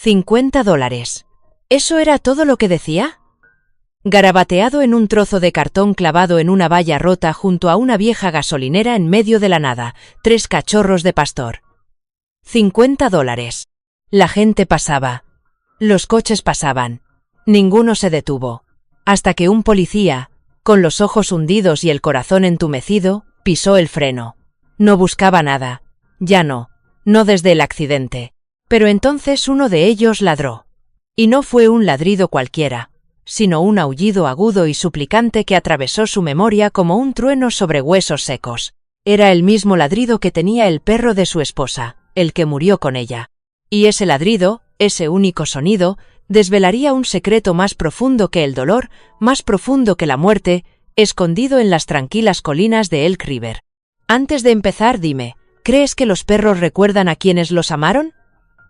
$50. ¿Eso era todo lo que decía? Garabateado en un trozo de cartón clavado en una valla rota junto a una vieja gasolinera en medio de la nada, 3 cachorros de pastor. $50. La gente pasaba. Los coches pasaban. Ninguno se detuvo. Hasta que un policía, con los ojos hundidos y el corazón entumecido, pisó el freno. No buscaba nada. Ya no desde el accidente. Pero entonces uno de ellos ladró. Y no fue un ladrido cualquiera, sino un aullido agudo y suplicante que atravesó su memoria como un trueno sobre huesos secos. Era el mismo ladrido que tenía el perro de su esposa, el que murió con ella. Y ese ladrido, ese único sonido, desvelaría un secreto más profundo que el dolor, más profundo que la muerte, escondido en las tranquilas colinas de Elk River. Antes de empezar, dime, ¿crees que los perros recuerdan a quienes los amaron?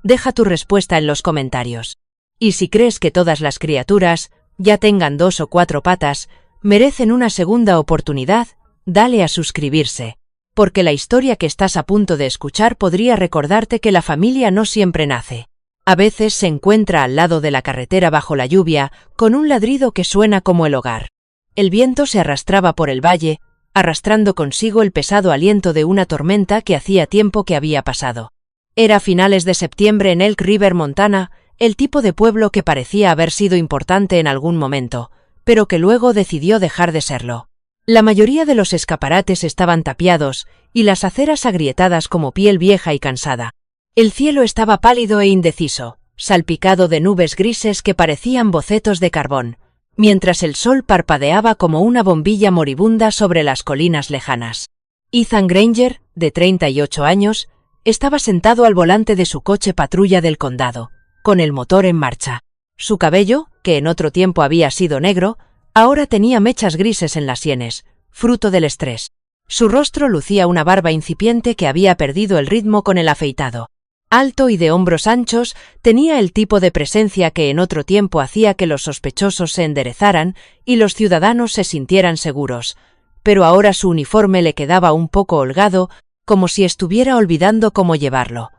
Deja tu respuesta en los comentarios. Y si crees que todas las criaturas, ya tengan 2 o 4 patas, merecen una segunda oportunidad, dale a suscribirse, porque la historia que estás a punto de escuchar podría recordarte que la familia no siempre nace. A veces se encuentra al lado de la carretera bajo la lluvia, con un ladrido que suena como el hogar. El viento se arrastraba por el valle, arrastrando consigo el pesado aliento de una tormenta que hacía tiempo que había pasado. Era finales de septiembre en Elk River, Montana, el tipo de pueblo que parecía haber sido importante en algún momento, pero que luego decidió dejar de serlo. La mayoría de los escaparates estaban tapiados y las aceras agrietadas como piel vieja y cansada. El cielo estaba pálido e indeciso, salpicado de nubes grises que parecían bocetos de carbón, mientras el sol parpadeaba como una bombilla moribunda sobre las colinas lejanas. Ethan Granger, de 38 años, estaba sentado al volante de su coche patrulla del condado, con el motor en marcha. Su cabello, que en otro tiempo había sido negro, ahora tenía mechas grises en las sienes, fruto del estrés. Su rostro lucía una barba incipiente que había perdido el ritmo con el afeitado. Alto y de hombros anchos, tenía el tipo de presencia que en otro tiempo hacía que los sospechosos se enderezaran y los ciudadanos se sintieran seguros, pero ahora su uniforme le quedaba un poco holgado, como si estuviera olvidando cómo llevarlo.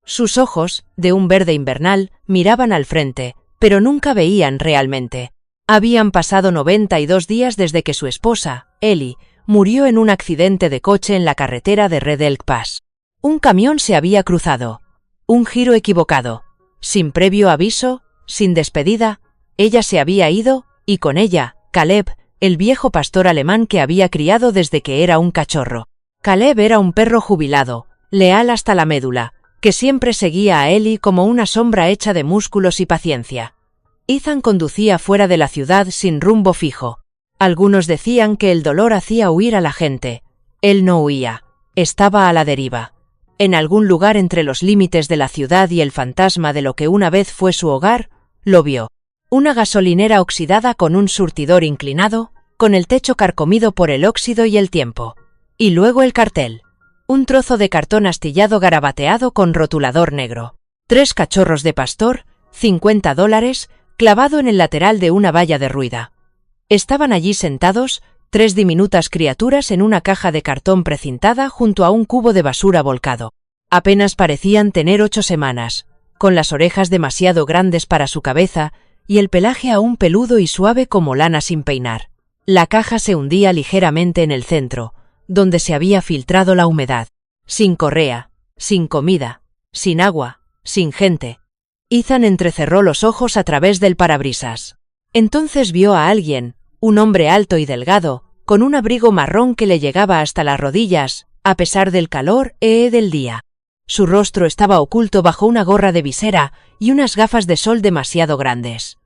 Sus ojos, de un verde invernal, miraban al frente, pero nunca veían realmente. Habían pasado 92 días desde que su esposa, Ellie, murió en un accidente de coche en la carretera de Red Elk Pass. Un camión se había cruzado. Un giro equivocado. Sin previo aviso, sin despedida, ella se había ido, y con ella, Caleb, el viejo pastor alemán que había criado desde que era un cachorro. Caleb era un perro jubilado, leal hasta la médula, que siempre seguía a Ellie como una sombra hecha de músculos y paciencia. Ethan conducía fuera de la ciudad sin rumbo fijo. Algunos decían que el dolor hacía huir a la gente. Él no huía, estaba a la deriva. En algún lugar entre los límites de la ciudad y el fantasma de lo que una vez fue su hogar, lo vio. Una gasolinera oxidada con un surtidor inclinado, con el techo carcomido por el óxido y el tiempo. Y luego el cartel. Un trozo de cartón astillado garabateado con rotulador negro. 3 cachorros de pastor, $50, clavado en el lateral de una valla derruida. Estaban allí sentados, 3 diminutas criaturas en una caja de cartón precintada junto a un cubo de basura volcado. Apenas parecían tener 8 semanas, con las orejas demasiado grandes para su cabeza y el pelaje aún peludo y suave como lana sin peinar. La caja se hundía ligeramente en el centro, donde se había filtrado la humedad. Sin correa, sin comida, sin agua, sin gente. Ethan entrecerró los ojos a través del parabrisas. Entonces vio a alguien, un hombre alto y delgado, con un abrigo marrón que le llegaba hasta las rodillas, a pesar del calor del día. Su rostro estaba oculto bajo una gorra de visera y unas gafas de sol demasiado grandes.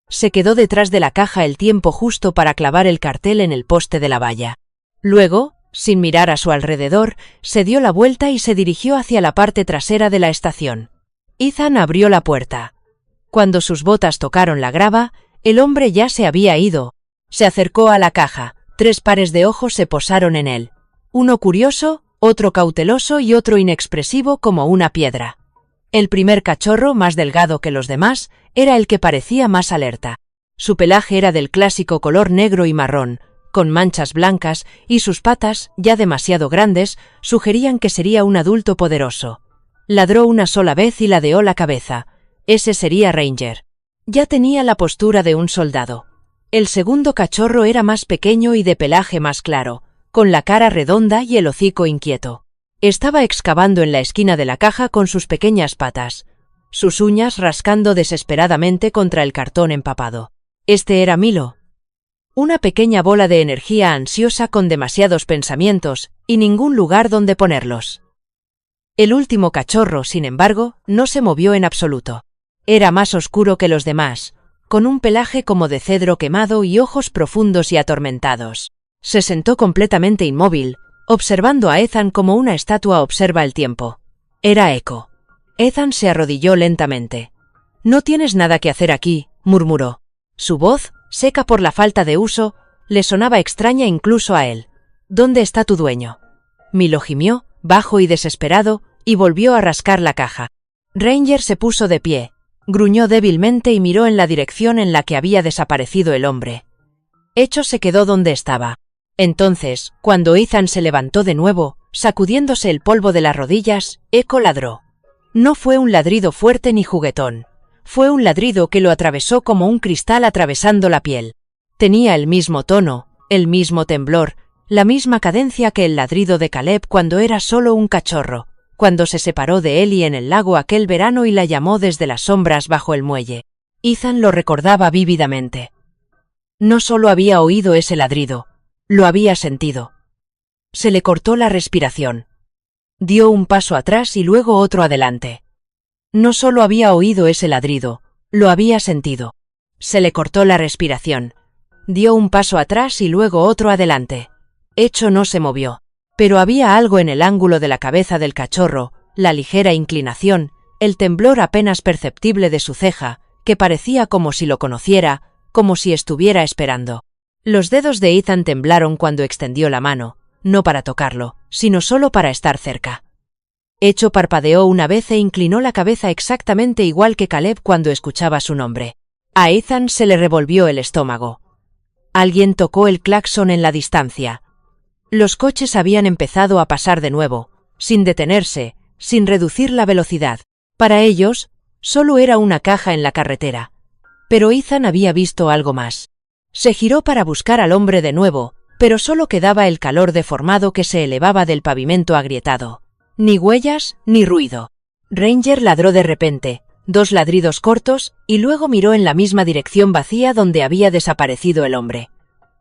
Se quedó detrás de la caja el tiempo justo para clavar el cartel en el poste de la valla. Luego, sin mirar a su alrededor, se dio la vuelta y se dirigió hacia la parte trasera de la estación. Ethan abrió la puerta. Cuando sus botas tocaron la grava, el hombre ya se había ido. Se acercó a la caja. 3 pares de ojos se posaron en él. Uno curioso, otro cauteloso y otro inexpresivo como una piedra. El primer cachorro, más delgado que los demás, era el que parecía más alerta. Su pelaje era del clásico color negro y marrón, con manchas blancas, y sus patas, ya demasiado grandes, sugerían que sería un adulto poderoso. Ladró una sola vez y ladeó la cabeza, Ese sería Ranger. Ya tenía la postura de un soldado. El segundo cachorro era más pequeño y de pelaje más claro, con la cara redonda y el hocico inquieto. Estaba excavando en la esquina de la caja con sus pequeñas patas, sus uñas rascando desesperadamente contra el cartón empapado. Este era Milo. Una pequeña bola de energía ansiosa con demasiados pensamientos y ningún lugar donde ponerlos. El último cachorro, sin embargo, no se movió en absoluto. Era más oscuro que los demás, con un pelaje como de cedro quemado y ojos profundos y atormentados. Se sentó completamente inmóvil, observando a Ethan como una estatua observa el tiempo. Era Echo. Ethan se arrodilló lentamente. «No tienes nada que hacer aquí», murmuró. Su voz, seca por la falta de uso, le sonaba extraña incluso a él. «¿Dónde está tu dueño?». Milo gimió, bajo y desesperado, y volvió a rascar la caja. Ranger se puso de pie, gruñó débilmente y miró en la dirección en la que había desaparecido el hombre. Echo se quedó donde estaba. Entonces, cuando Ethan se levantó de nuevo, sacudiéndose el polvo de las rodillas, Echo ladró. No fue un ladrido fuerte ni juguetón. Fue un ladrido que lo atravesó como un cristal atravesando la piel. Tenía el mismo tono, el mismo temblor, la misma cadencia que el ladrido de Caleb cuando era solo un cachorro, cuando se separó de Ellie en el lago aquel verano y la llamó desde las sombras bajo el muelle. Ethan lo recordaba vívidamente. No solo había oído ese ladrido, lo había sentido. Se le cortó la respiración. Dio un paso atrás y luego otro adelante. No solo había oído ese ladrido, lo había sentido. Se le cortó la respiración. Dio un paso atrás y luego otro adelante. Echo no se movió, pero había algo en el ángulo de la cabeza del cachorro, la ligera inclinación, el temblor apenas perceptible de su ceja, que parecía como si lo conociera, como si estuviera esperando. Los dedos de Ethan temblaron cuando extendió la mano, no para tocarlo, sino solo para estar cerca. Echo parpadeó una vez e inclinó la cabeza exactamente igual que Caleb cuando escuchaba su nombre. A Ethan se le revolvió el estómago. Alguien tocó el claxon en la distancia. Los coches habían empezado a pasar de nuevo, sin detenerse, sin reducir la velocidad. Para ellos, solo era una caja en la carretera. Pero Ethan había visto algo más. Se giró para buscar al hombre de nuevo, pero solo quedaba el calor deformado que se elevaba del pavimento agrietado. Ni huellas, ni ruido. Ranger ladró de repente, 2 ladridos cortos, y luego miró en la misma dirección vacía donde había desaparecido el hombre.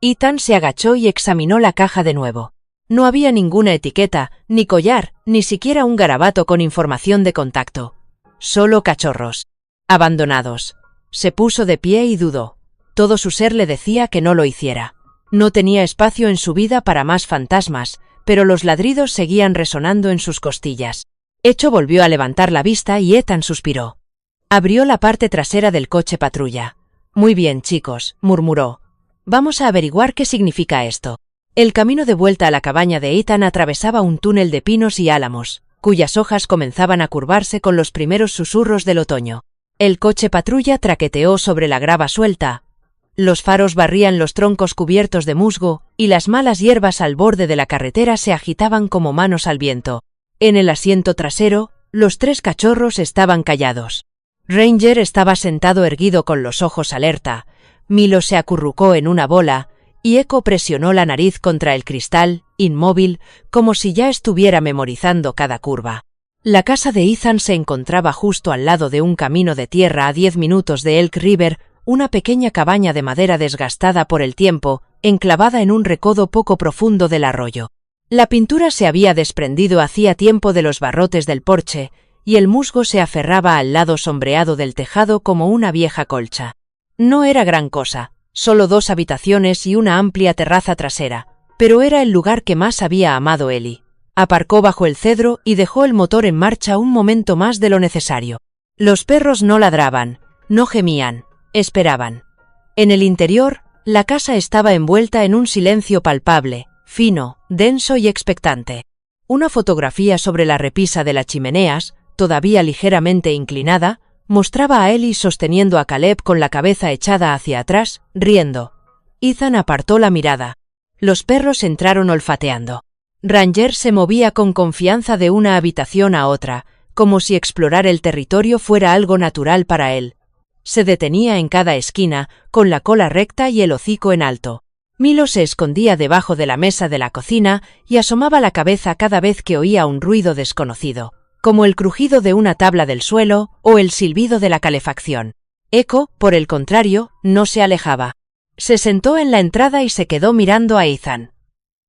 Ethan se agachó y examinó la caja de nuevo. No había ninguna etiqueta, ni collar, ni siquiera un garabato con información de contacto. Solo cachorros. Abandonados. Se puso de pie y dudó. Todo su ser le decía que no lo hiciera. No tenía espacio en su vida para más fantasmas, pero los ladridos seguían resonando en sus costillas. Echo volvió a levantar la vista y Ethan suspiró. Abrió la parte trasera del coche patrulla. «Muy bien, chicos», murmuró. «Vamos a averiguar qué significa esto». El camino de vuelta a la cabaña de Ethan atravesaba un túnel de pinos y álamos, cuyas hojas comenzaban a curvarse con los primeros susurros del otoño. El coche patrulla traqueteó sobre la grava suelta. Los faros barrían los troncos cubiertos de musgo, y las malas hierbas al borde de la carretera se agitaban como manos al viento. En el asiento trasero, los 3 cachorros estaban callados. Ranger estaba sentado erguido con los ojos alerta, Milo se acurrucó en una bola, y Echo presionó la nariz contra el cristal, inmóvil, como si ya estuviera memorizando cada curva. La casa de Ethan se encontraba justo al lado de un camino de tierra a 10 minutos de Elk River, una pequeña cabaña de madera desgastada por el tiempo, enclavada en un recodo poco profundo del arroyo. La pintura se había desprendido hacía tiempo de los barrotes del porche, y el musgo se aferraba al lado sombreado del tejado como una vieja colcha. No era gran cosa, solo 2 habitaciones y una amplia terraza trasera, pero era el lugar que más había amado Ellie. Aparcó bajo el cedro y dejó el motor en marcha un momento más de lo necesario. Los perros no ladraban, no gemían. Esperaban. En el interior, la casa estaba envuelta en un silencio palpable, fino, denso y expectante. Una fotografía sobre la repisa de las chimeneas, todavía ligeramente inclinada, mostraba a Ellie sosteniendo a Caleb con la cabeza echada hacia atrás, riendo. Ethan apartó la mirada. Los perros entraron olfateando. Ranger se movía con confianza de una habitación a otra, como si explorar el territorio fuera algo natural para él. Se detenía en cada esquina, con la cola recta y el hocico en alto. Milo se escondía debajo de la mesa de la cocina y asomaba la cabeza cada vez que oía un ruido desconocido, como el crujido de una tabla del suelo o el silbido de la calefacción. Echo, por el contrario, no se alejaba. Se sentó en la entrada y se quedó mirando a Ethan.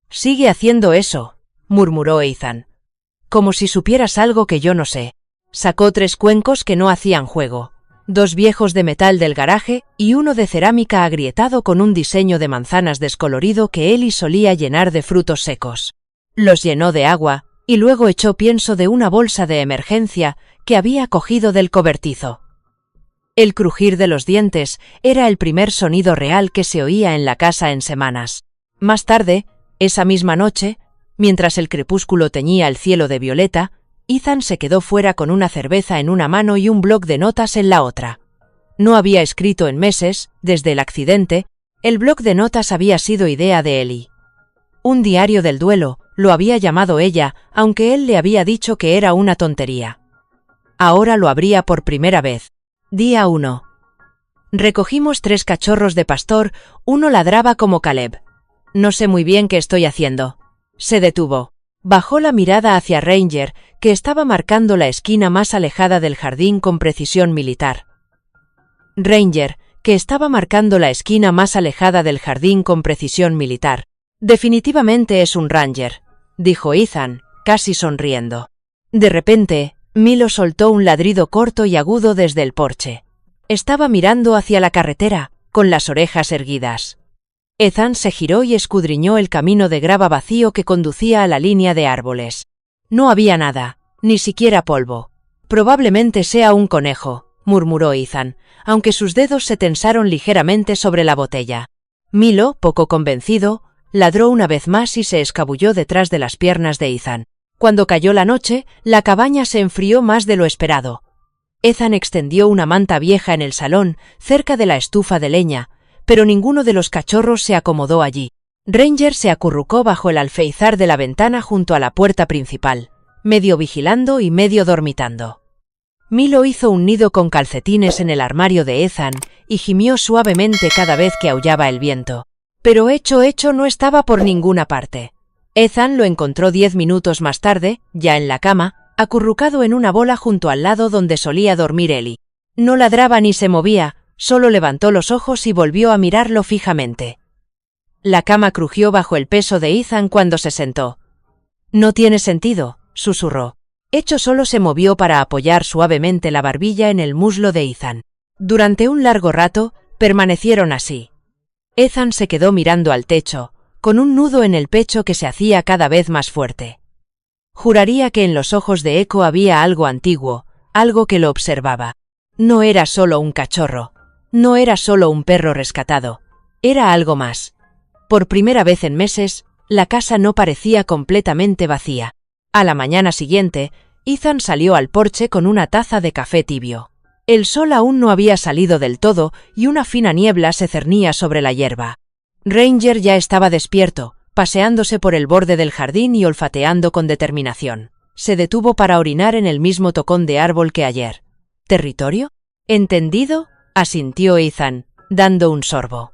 «Sigue haciendo eso», murmuró Ethan. «Como si supieras algo que yo no sé». Sacó 3 cuencos que no hacían juego, 2 viejos de metal del garaje y uno de cerámica agrietado con un diseño de manzanas descolorido que Ellie solía llenar de frutos secos. Los llenó de agua y luego echó pienso de una bolsa de emergencia que había cogido del cobertizo. El crujir de los dientes era el primer sonido real que se oía en la casa en semanas. Más tarde, esa misma noche, mientras el crepúsculo teñía el cielo de violeta, Ethan se quedó fuera con una cerveza en una mano y un bloc de notas en la otra. No había escrito en meses, desde el accidente. El bloc de notas había sido idea de Ellie. Un diario del duelo, lo había llamado ella, aunque él le había dicho que era una tontería. Ahora lo abría por primera vez. Día 1. Recogimos 3 cachorros de pastor, uno ladraba como Caleb. No sé muy bien qué estoy haciendo. Se detuvo. Bajó la mirada hacia Ranger, que estaba marcando la esquina más alejada del jardín con precisión militar. Ranger, que estaba marcando la esquina más alejada del jardín con precisión militar. Definitivamente es un Ranger, dijo Ethan, casi sonriendo. De repente, Milo soltó un ladrido corto y agudo desde el porche. Estaba mirando hacia la carretera, con las orejas erguidas. Ethan se giró y escudriñó el camino de grava vacío que conducía a la línea de árboles. No había nada, ni siquiera polvo. Probablemente sea un conejo, murmuró Ethan, aunque sus dedos se tensaron ligeramente sobre la botella. Milo, poco convencido, ladró una vez más y se escabulló detrás de las piernas de Ethan. Cuando cayó la noche, la cabaña se enfrió más de lo esperado. Ethan extendió una manta vieja en el salón, cerca de la estufa de leña, pero ninguno de los cachorros se acomodó allí. Ranger se acurrucó bajo el alféizar de la ventana junto a la puerta principal, medio vigilando y medio dormitando. Milo hizo un nido con calcetines en el armario de Ethan y gimió suavemente cada vez que aullaba el viento. Pero Hecho no estaba por ninguna parte. Ethan lo encontró 10 minutos más tarde, ya en la cama, acurrucado en una bola junto al lado donde solía dormir Ellie. No ladraba ni se movía, solo levantó los ojos y volvió a mirarlo fijamente. La cama crujió bajo el peso de Ethan cuando se sentó. «No tiene sentido», susurró. Hecho solo se movió para apoyar suavemente la barbilla en el muslo de Ethan. Durante un largo rato, permanecieron así. Ethan se quedó mirando al techo, con un nudo en el pecho que se hacía cada vez más fuerte. Juraría que en los ojos de Echo había algo antiguo, algo que lo observaba. No era solo un cachorro, no era solo un perro rescatado, era algo más. Por primera vez en meses, la casa no parecía completamente vacía. A la mañana siguiente, Ethan salió al porche con una taza de café tibio. El sol aún no había salido del todo y una fina niebla se cernía sobre la hierba. Ranger ya estaba despierto, paseándose por el borde del jardín y olfateando con determinación. Se detuvo para orinar en el mismo tocón de árbol que ayer. ¿Territorio? ¿Entendido?, asintió Ethan, dando un sorbo.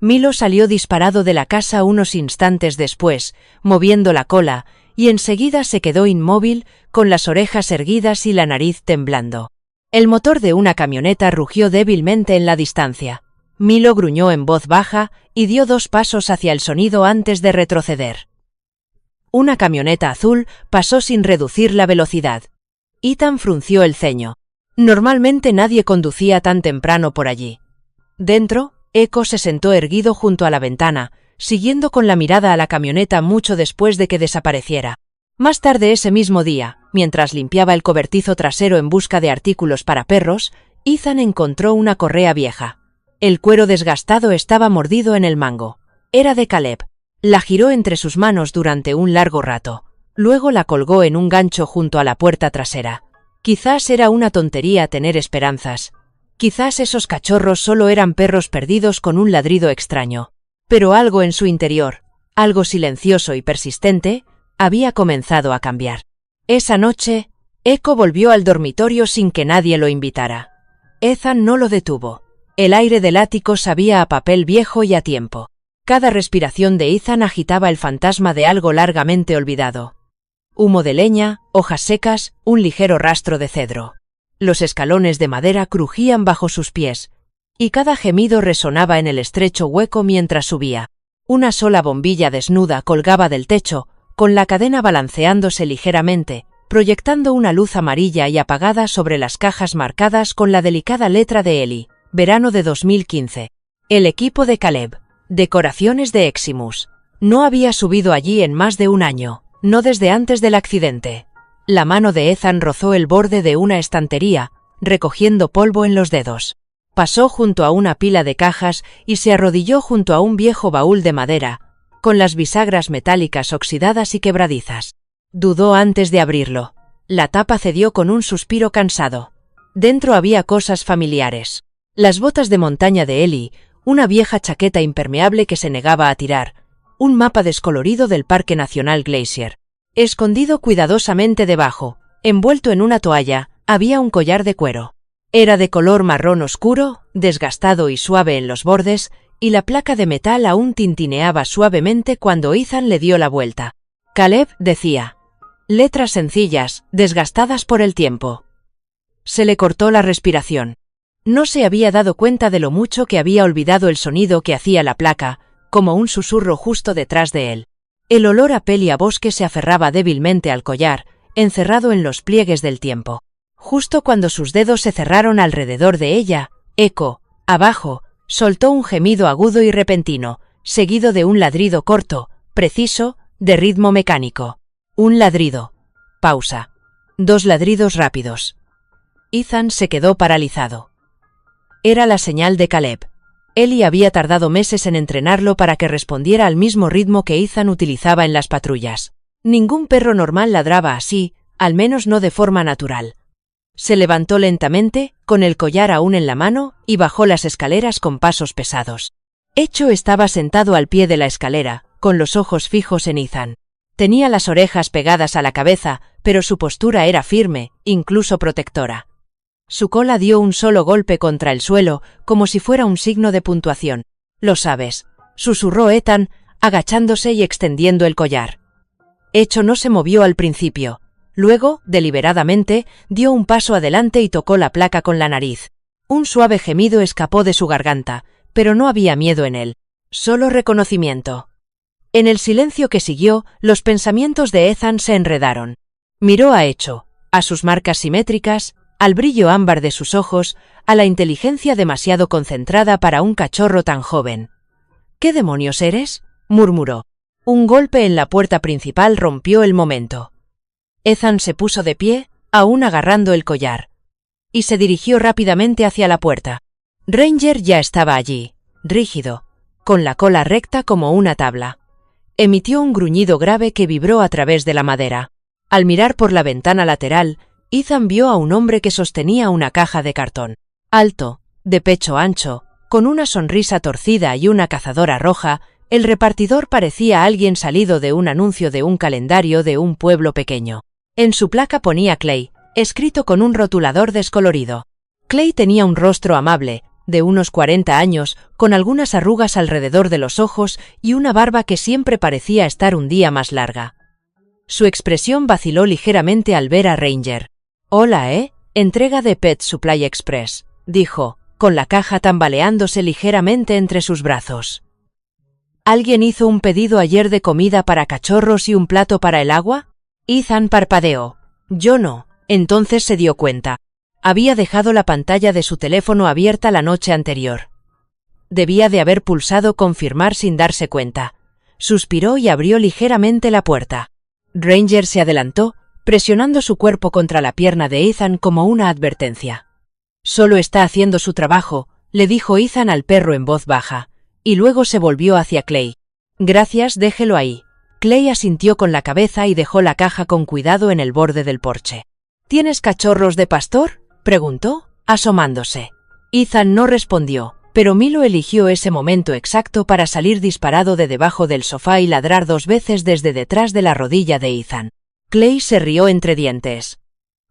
Milo salió disparado de la casa unos instantes después, moviendo la cola, y enseguida se quedó inmóvil, con las orejas erguidas y la nariz temblando. El motor de una camioneta rugió débilmente en la distancia. Milo gruñó en voz baja y dio 2 pasos hacia el sonido antes de retroceder. Una camioneta azul pasó sin reducir la velocidad. Ethan frunció el ceño. Normalmente nadie conducía tan temprano por allí. Dentro, Echo se sentó erguido junto a la ventana, siguiendo con la mirada a la camioneta mucho después de que desapareciera. Más tarde ese mismo día, mientras limpiaba el cobertizo trasero en busca de artículos para perros, Ethan encontró una correa vieja. El cuero desgastado estaba mordido en el mango. Era de Caleb. La giró entre sus manos durante un largo rato. Luego la colgó en un gancho junto a la puerta trasera. Quizás era una tontería tener esperanzas. Quizás esos cachorros solo eran perros perdidos con un ladrido extraño. Pero algo en su interior, algo silencioso y persistente, había comenzado a cambiar. Esa noche, Echo volvió al dormitorio sin que nadie lo invitara. Ethan no lo detuvo. El aire del ático sabía a papel viejo y a tiempo. Cada respiración de Ethan agitaba el fantasma de algo largamente olvidado. Humo de leña, hojas secas, un ligero rastro de cedro. Los escalones de madera crujían bajo sus pies, y cada gemido resonaba en el estrecho hueco mientras subía. Una sola bombilla desnuda colgaba del techo, con la cadena balanceándose ligeramente, proyectando una luz amarilla y apagada sobre las cajas marcadas con la delicada letra de Eli, verano de 2015. El equipo de Caleb. Decoraciones de Eximus. No había subido allí en más de un año, no desde antes del accidente. La mano de Ethan rozó el borde de una estantería, recogiendo polvo en los dedos. Pasó junto a una pila de cajas y se arrodilló junto a un viejo baúl de madera, con las bisagras metálicas oxidadas y quebradizas. Dudó antes de abrirlo. La tapa cedió con un suspiro cansado. Dentro había cosas familiares. Las botas de montaña de Eli, una vieja chaqueta impermeable que se negaba a tirar, un mapa descolorido del Parque Nacional Glacier. Escondido cuidadosamente debajo, envuelto en una toalla, había un collar de cuero. Era de color marrón oscuro, desgastado y suave en los bordes, y la placa de metal aún tintineaba suavemente cuando Ethan le dio la vuelta. Caleb decía. Letras sencillas, desgastadas por el tiempo. Se le cortó la respiración. No se había dado cuenta de lo mucho que había olvidado el sonido que hacía la placa, como un susurro justo detrás de él. El olor a piel y a bosque se aferraba débilmente al collar, encerrado en los pliegues del tiempo. Justo cuando sus dedos se cerraron alrededor de ella, Echo, abajo, soltó un gemido agudo y repentino, seguido de un ladrido corto, preciso, de ritmo mecánico. Un ladrido. Pausa. 2 ladridos rápidos. Ethan se quedó paralizado. Era la señal de Caleb. Eli había tardado meses en entrenarlo para que respondiera al mismo ritmo que Ethan utilizaba en las patrullas. Ningún perro normal ladraba así, al menos no de forma natural. Se levantó lentamente, con el collar aún en la mano, y bajó las escaleras con pasos pesados. Echo estaba sentado al pie de la escalera, con los ojos fijos en Ethan. Tenía las orejas pegadas a la cabeza, pero su postura era firme, incluso protectora. Su cola dio un solo golpe contra el suelo, como si fuera un signo de puntuación. «Lo sabes», susurró Ethan, agachándose y extendiendo el collar. Echo no se movió al principio. Luego, deliberadamente, dio un paso adelante y tocó la placa con la nariz. Un suave gemido escapó de su garganta, pero no había miedo en él. Solo reconocimiento. En el silencio que siguió, los pensamientos de Ethan se enredaron. Miró a Echo, a sus marcas simétricas, al brillo ámbar de sus ojos, a la inteligencia demasiado concentrada para un cachorro tan joven. «¿Qué demonios eres?», murmuró. Un golpe en la puerta principal rompió el momento. Ethan se puso de pie, aún agarrando el collar, y se dirigió rápidamente hacia la puerta. Ranger ya estaba allí, rígido, con la cola recta como una tabla. Emitió un gruñido grave que vibró a través de la madera. Al mirar por la ventana lateral, Ethan vio a un hombre que sostenía una caja de cartón. Alto, de pecho ancho, con una sonrisa torcida y una cazadora roja, el repartidor parecía alguien salido de un anuncio de un calendario de un pueblo pequeño. En su placa ponía Clay, escrito con un rotulador descolorido. Clay tenía un rostro amable, de unos 40 años, con algunas arrugas alrededor de los ojos y una barba que siempre parecía estar un día más larga. Su expresión vaciló ligeramente al ver a Ranger. «Hola, entrega de Pet Supply Express», dijo, con la caja tambaleándose ligeramente entre sus brazos. «¿Alguien hizo un pedido ayer de comida para cachorros y un plato para el agua?» Ethan parpadeó. «Yo no». Entonces se dio cuenta. Había dejado la pantalla de su teléfono abierta la noche anterior. Debía de haber pulsado confirmar sin darse cuenta. Suspiró y abrió ligeramente la puerta. Ranger se adelantó, presionando su cuerpo contra la pierna de Ethan como una advertencia. «Solo está haciendo su trabajo», le dijo Ethan al perro en voz baja, y luego se volvió hacia Clay. «Gracias, déjelo ahí». Clay asintió con la cabeza y dejó la caja con cuidado en el borde del porche. «¿Tienes cachorros de pastor?», preguntó, asomándose. Ethan no respondió, pero Milo eligió ese momento exacto para salir disparado de debajo del sofá y ladrar 2 veces desde detrás de la rodilla de Ethan. Clay se rió entre dientes.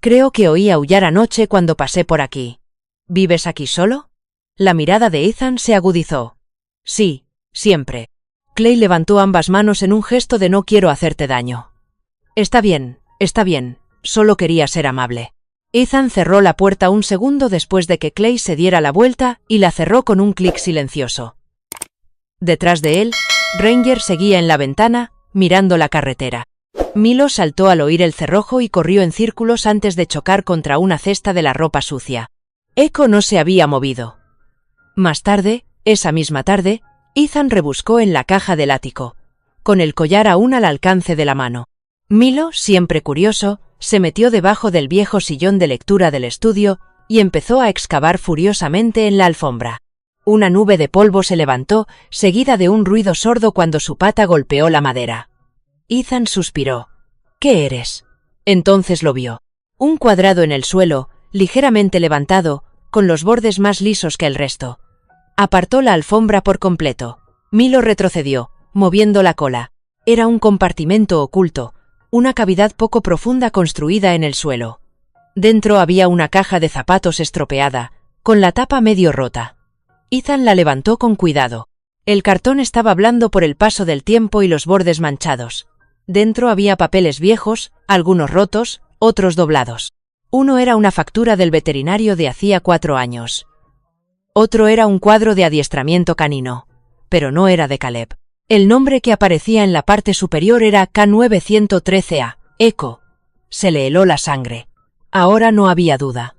Creo que oí aullar anoche cuando pasé por aquí. ¿Vives aquí solo? La mirada de Ethan se agudizó. Sí, siempre. Clay levantó ambas manos en un gesto de no quiero hacerte daño. Está bien, solo quería ser amable. Ethan cerró la puerta un segundo después de que Clay se diera la vuelta y la cerró con un clic silencioso. Detrás de él, Ranger seguía en la ventana, mirando la carretera. Milo saltó al oír el cerrojo y corrió en círculos antes de chocar contra una cesta de la ropa sucia. Echo no se había movido. Más tarde, esa misma tarde, Ethan rebuscó en la caja del ático, con el collar aún al alcance de la mano. Milo, siempre curioso, se metió debajo del viejo sillón de lectura del estudio y empezó a excavar furiosamente en la alfombra. Una nube de polvo se levantó, seguida de un ruido sordo cuando su pata golpeó la madera. Ethan suspiró. ¿Qué eres? Entonces lo vio. Un cuadrado en el suelo, ligeramente levantado, con los bordes más lisos que el resto. Apartó la alfombra por completo. Milo retrocedió, moviendo la cola. Era un compartimento oculto, una cavidad poco profunda construida en el suelo. Dentro había una caja de zapatos estropeada, con la tapa medio rota. Ethan la levantó con cuidado. El cartón estaba blando por el paso del tiempo y los bordes manchados. Dentro había papeles viejos, algunos rotos, otros doblados. Uno era una factura del veterinario de hacía 4 años. Otro era un cuadro de adiestramiento canino, pero no era de Caleb. El nombre que aparecía en la parte superior era K913A, Echo. Se le heló la sangre. Ahora no había duda.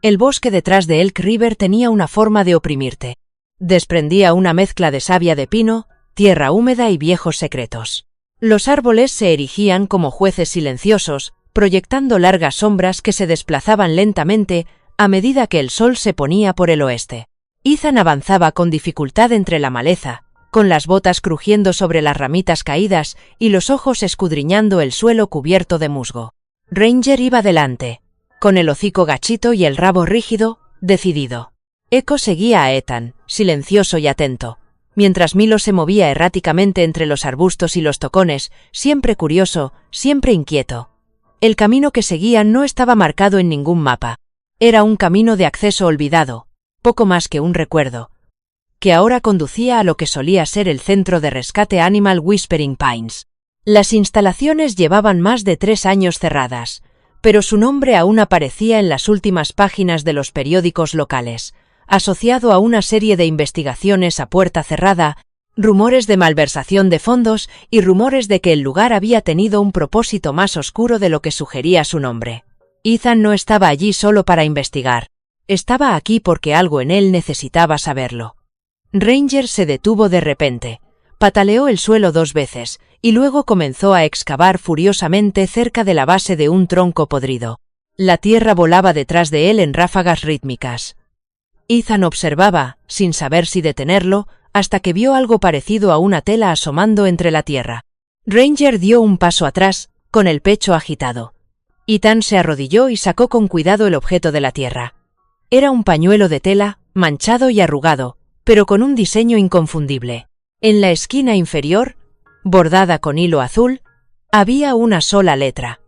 El bosque detrás de Elk River tenía una forma de oprimirte. Desprendía una mezcla de savia de pino, tierra húmeda y viejos secretos. Los árboles se erigían como jueces silenciosos, proyectando largas sombras que se desplazaban lentamente a medida que el sol se ponía por el oeste. Ethan avanzaba con dificultad entre la maleza, con las botas crujiendo sobre las ramitas caídas y los ojos escudriñando el suelo cubierto de musgo. Ranger iba delante, con el hocico gachito y el rabo rígido, decidido. Echo seguía a Ethan, silencioso y atento, mientras Milo se movía erráticamente entre los arbustos y los tocones, siempre curioso, siempre inquieto. El camino que seguían no estaba marcado en ningún mapa. Era un camino de acceso olvidado, poco más que un recuerdo, que ahora conducía a lo que solía ser el centro de rescate Animal Whispering Pines. Las instalaciones llevaban más de 3 años cerradas, pero su nombre aún aparecía en las últimas páginas de los periódicos locales, asociado a una serie de investigaciones a puerta cerrada, rumores de malversación de fondos y rumores de que el lugar había tenido un propósito más oscuro de lo que sugería su nombre. Ethan no estaba allí solo para investigar. Estaba aquí porque algo en él necesitaba saberlo. Ranger se detuvo de repente, pataleó el suelo 2 veces y luego comenzó a excavar furiosamente cerca de la base de un tronco podrido. La tierra volaba detrás de él en ráfagas rítmicas. Ethan observaba, sin saber si detenerlo, hasta que vio algo parecido a una tela asomando entre la tierra. Ranger dio un paso atrás, con el pecho agitado. Ethan se arrodilló y sacó con cuidado el objeto de la tierra. Era un pañuelo de tela, manchado y arrugado, pero con un diseño inconfundible. En la esquina inferior, bordada con hilo azul, había una sola letra.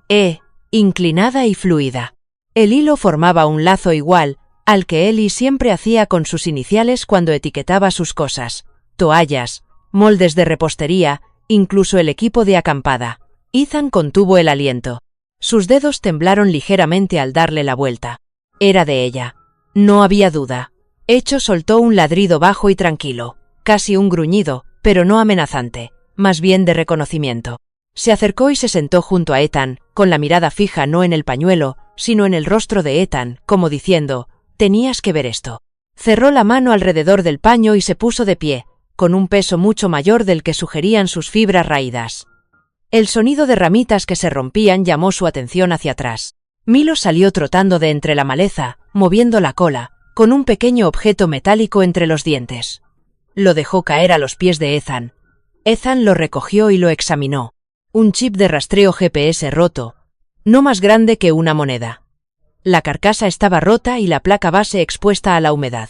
E, inclinada y fluida. El hilo formaba un lazo igual al que Ellie siempre hacía con sus iniciales cuando etiquetaba sus cosas: toallas, moldes de repostería, incluso el equipo de acampada. Ethan contuvo el aliento. Sus dedos temblaron ligeramente al darle la vuelta. Era de ella. No había duda. Echo soltó un ladrido bajo y tranquilo, casi un gruñido, pero no amenazante, más bien de reconocimiento. Se acercó y se sentó junto a Ethan, con la mirada fija no en el pañuelo, sino en el rostro de Ethan, como diciendo: «Tenías que ver esto». Cerró la mano alrededor del paño y se puso de pie, con un peso mucho mayor del que sugerían sus fibras raídas. El sonido de ramitas que se rompían llamó su atención hacia atrás. Milo salió trotando de entre la maleza, moviendo la cola, con un pequeño objeto metálico entre los dientes. Lo dejó caer a los pies de Ethan. Ethan lo recogió y lo examinó. Un chip de rastreo GPS roto, no más grande que una moneda. La carcasa estaba rota y la placa base expuesta a la humedad.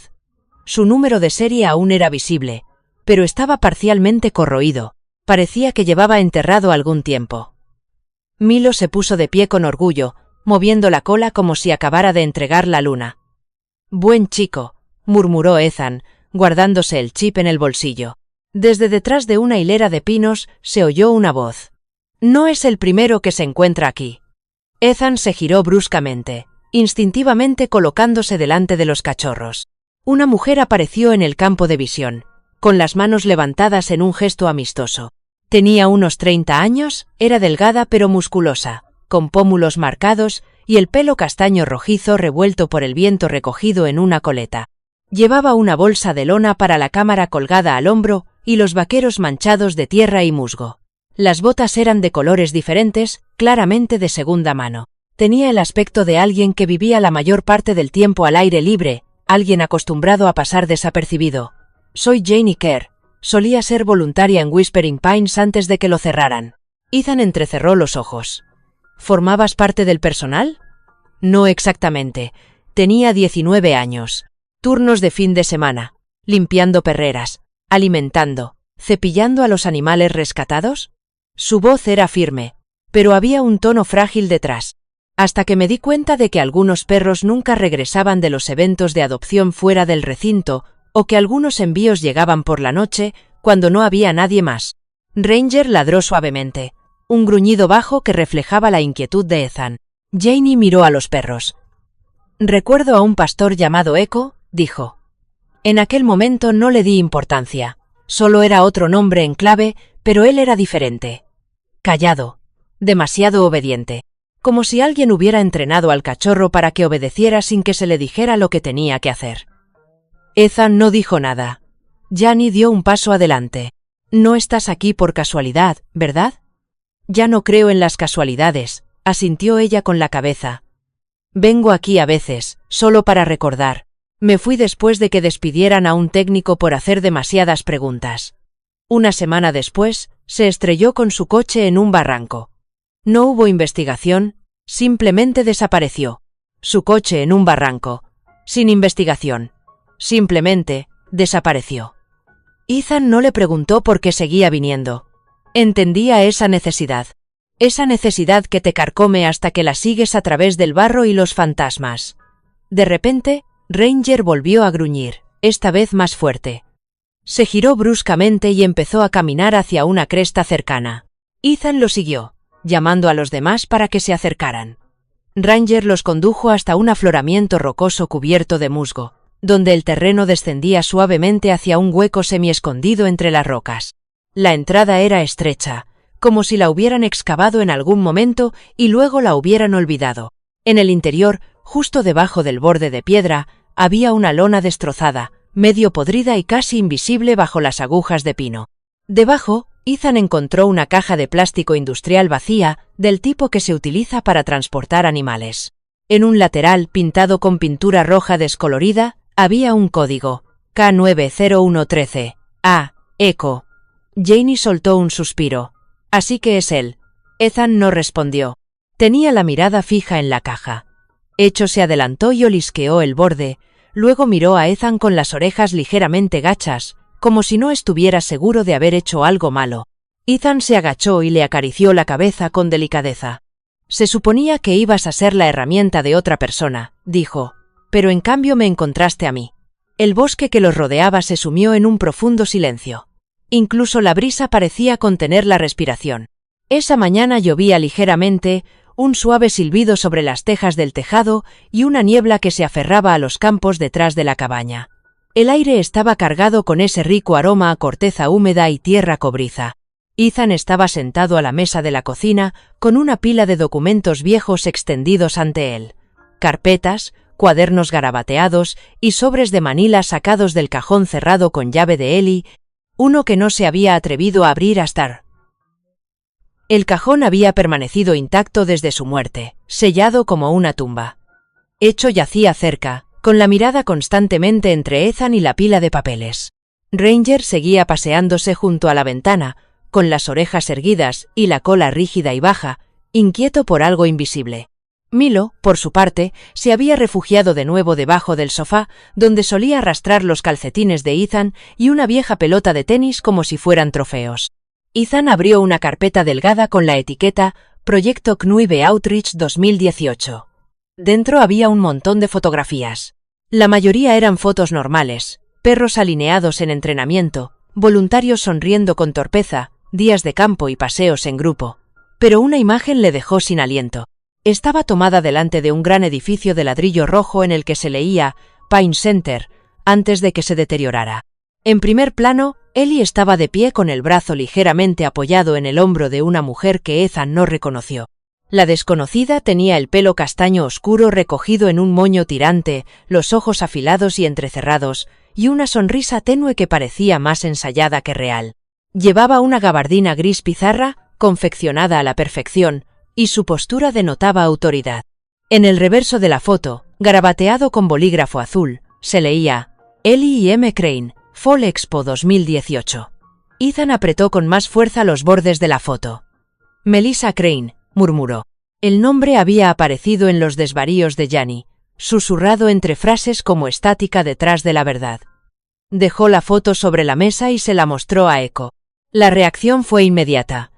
Su número de serie aún era visible, pero estaba parcialmente corroído. Parecía que llevaba enterrado algún tiempo. Milo se puso de pie con orgullo, moviendo la cola como si acabara de entregar la luna. «Buen chico», murmuró Ethan, guardándose el chip en el bolsillo. Desde detrás de una hilera de pinos se oyó una voz. «No es el primero que se encuentra aquí». Ethan se giró bruscamente, instintivamente colocándose delante de los cachorros. Una mujer apareció en el campo de visión, con las manos levantadas en un gesto amistoso. Tenía unos 30 años, era delgada pero musculosa, con pómulos marcados y el pelo castaño rojizo revuelto por el viento recogido en una coleta. Llevaba una bolsa de lona para la cámara colgada al hombro y los vaqueros manchados de tierra y musgo. Las botas eran de colores diferentes, claramente de segunda mano. Tenía el aspecto de alguien que vivía la mayor parte del tiempo al aire libre, alguien acostumbrado a pasar desapercibido. «Soy Janie Kerr. Solía ser voluntaria en Whispering Pines antes de que lo cerraran». Ethan entrecerró los ojos. «¿Formabas parte del personal?» «No exactamente. Tenía 19 años. Turnos de fin de semana, limpiando perreras, alimentando, cepillando a los animales rescatados». Su voz era firme, pero había un tono frágil detrás. «Hasta que me di cuenta de que algunos perros nunca regresaban de los eventos de adopción fuera del recinto, o que algunos envíos llegaban por la noche, cuando no había nadie más». Ranger ladró suavemente, un gruñido bajo que reflejaba la inquietud de Ethan. Janie miró a los perros. «Recuerdo a un pastor llamado Echo», dijo. «En aquel momento no le di importancia. Solo era otro nombre en clave, pero él era diferente. Callado, demasiado obediente. Como si alguien hubiera entrenado al cachorro para que obedeciera sin que se le dijera lo que tenía que hacer». Ethan no dijo nada. Janie dio un paso adelante. «No estás aquí por casualidad, ¿verdad?» «Ya no creo en las casualidades», asintió ella con la cabeza. «Vengo aquí a veces, solo para recordar. Me fui después de que despidieran a un técnico por hacer demasiadas preguntas. Una semana después, se estrelló con su coche en un barranco. No hubo investigación, simplemente desapareció. Su coche en un barranco, sin investigación. Simplemente desapareció». Ethan no le preguntó por qué seguía viniendo. Entendía esa necesidad que te carcome hasta que la sigues a través del barro y los fantasmas. De repente, Ranger volvió a gruñir, esta vez más fuerte. Se giró bruscamente y empezó a caminar hacia una cresta cercana. Ethan lo siguió, llamando a los demás para que se acercaran. Ranger los condujo hasta un afloramiento rocoso cubierto de musgo, donde el terreno descendía suavemente hacia un hueco semiescondido entre las rocas. La entrada era estrecha, como si la hubieran excavado en algún momento y luego la hubieran olvidado. En el interior, justo debajo del borde de piedra, había una lona destrozada, medio podrida y casi invisible bajo las agujas de pino. Debajo, Ethan encontró una caja de plástico industrial vacía, del tipo que se utiliza para transportar animales. En un lateral, pintado con pintura roja descolorida, había un código, K90113, A, Echo. Janie soltó un suspiro. «Así que es él». Ethan no respondió. Tenía la mirada fija en la caja. Echo se adelantó y olisqueó el borde, luego miró a Ethan con las orejas ligeramente gachas, como si no estuviera seguro de haber hecho algo malo. Ethan se agachó y le acarició la cabeza con delicadeza. «Se suponía que ibas a ser la herramienta de otra persona», dijo, «pero en cambio me encontraste a mí». El bosque que los rodeaba se sumió en un profundo silencio. Incluso la brisa parecía contener la respiración. Esa mañana llovía ligeramente, un suave silbido sobre las tejas del tejado y una niebla que se aferraba a los campos detrás de la cabaña. El aire estaba cargado con ese rico aroma a corteza húmeda y tierra cobriza. Ethan estaba sentado a la mesa de la cocina con una pila de documentos viejos extendidos ante él. Carpetas, cuadernos garabateados y sobres de manila sacados del cajón cerrado con llave de Ellie, uno que no se había atrevido a abrir hasta. El cajón había permanecido intacto desde su muerte, sellado como una tumba. Echo yacía cerca, con la mirada constantemente entre Ethan y la pila de papeles. Ranger seguía paseándose junto a la ventana, con las orejas erguidas y la cola rígida y baja, inquieto por algo invisible. Milo, por su parte, se había refugiado de nuevo debajo del sofá, donde solía arrastrar los calcetines de Ethan y una vieja pelota de tenis como si fueran trofeos. Ethan abrió una carpeta delgada con la etiqueta Proyecto CNUIVE Outreach 2018. Dentro había un montón de fotografías. La mayoría eran fotos normales, perros alineados en entrenamiento, voluntarios sonriendo con torpeza, días de campo y paseos en grupo. Pero una imagen le dejó sin aliento. Estaba tomada delante de un gran edificio de ladrillo rojo en el que se leía Pine Center, antes de que se deteriorara. En primer plano, Ellie estaba de pie con el brazo ligeramente apoyado en el hombro de una mujer que Ethan no reconoció. La desconocida tenía el pelo castaño oscuro recogido en un moño tirante, los ojos afilados y entrecerrados, y una sonrisa tenue que parecía más ensayada que real. Llevaba una gabardina gris pizarra, confeccionada a la perfección, y su postura denotaba autoridad. En el reverso de la foto, garabateado con bolígrafo azul, se leía Ellie y M. Crane, Fall Expo 2018. Ethan apretó con más fuerza los bordes de la foto. Melissa Crane, murmuró. El nombre había aparecido en los desvaríos de Janie, susurrado entre frases como estática detrás de la verdad. Dejó la foto sobre la mesa y se la mostró a Echo. La reacción fue inmediata.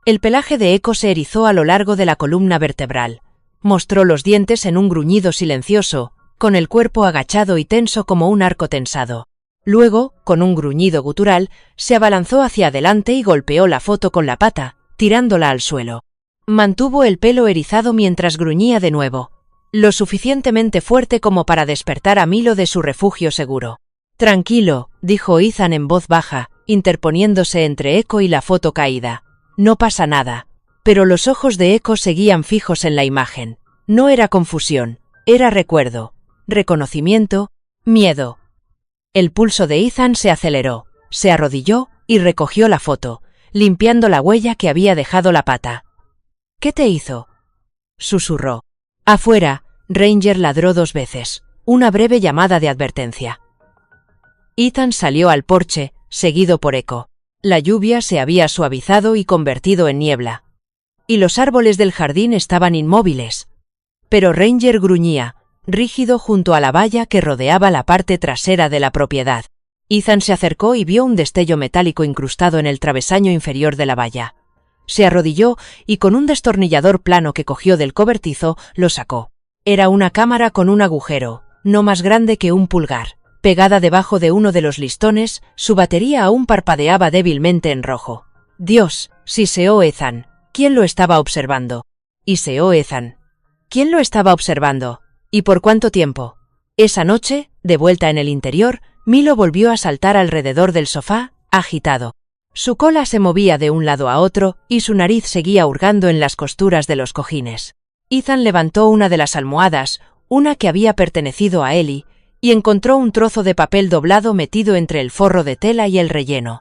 El pelaje de Echo se erizó a lo largo de la columna vertebral. Mostró los dientes en un gruñido silencioso, con el cuerpo agachado y tenso como un arco tensado. Luego, con un gruñido gutural, se abalanzó hacia adelante y golpeó la foto con la pata, tirándola al suelo. Mantuvo el pelo erizado mientras gruñía de nuevo, lo suficientemente fuerte como para despertar a Milo de su refugio seguro. Tranquilo, dijo Ethan en voz baja, interponiéndose entre Echo y la foto caída. No pasa nada. Pero los ojos de Echo seguían fijos en la imagen. No era confusión, era recuerdo, reconocimiento, miedo. El pulso de Ethan se aceleró, se arrodilló y recogió la foto, limpiando la huella que había dejado la pata. ¿Qué te hizo?, susurró. Afuera, Ranger ladró 2 veces, una breve llamada de advertencia. Ethan salió al porche, seguido por Echo. La lluvia se había suavizado y convertido en niebla. Y los árboles del jardín estaban inmóviles. Pero Ranger gruñía, rígido junto a la valla que rodeaba la parte trasera de la propiedad. Ethan se acercó y vio un destello metálico incrustado en el travesaño inferior de la valla. Se arrodilló y con un destornillador plano que cogió del cobertizo, lo sacó. Era una cámara con un agujero, no más grande que un pulgar. Pegada debajo de uno de los listones, su batería aún parpadeaba débilmente en rojo. Dios, siseó Ethan. ¿Quién lo estaba observando? Iseó Ethan. ¿Quién lo estaba observando? ¿Y por cuánto tiempo? Esa noche, de vuelta en el interior, Milo volvió a saltar alrededor del sofá, agitado. Su cola se movía de un lado a otro y su nariz seguía hurgando en las costuras de los cojines. Ethan levantó una de las almohadas, una que había pertenecido a Ellie, y encontró un trozo de papel doblado metido entre el forro de tela y el relleno.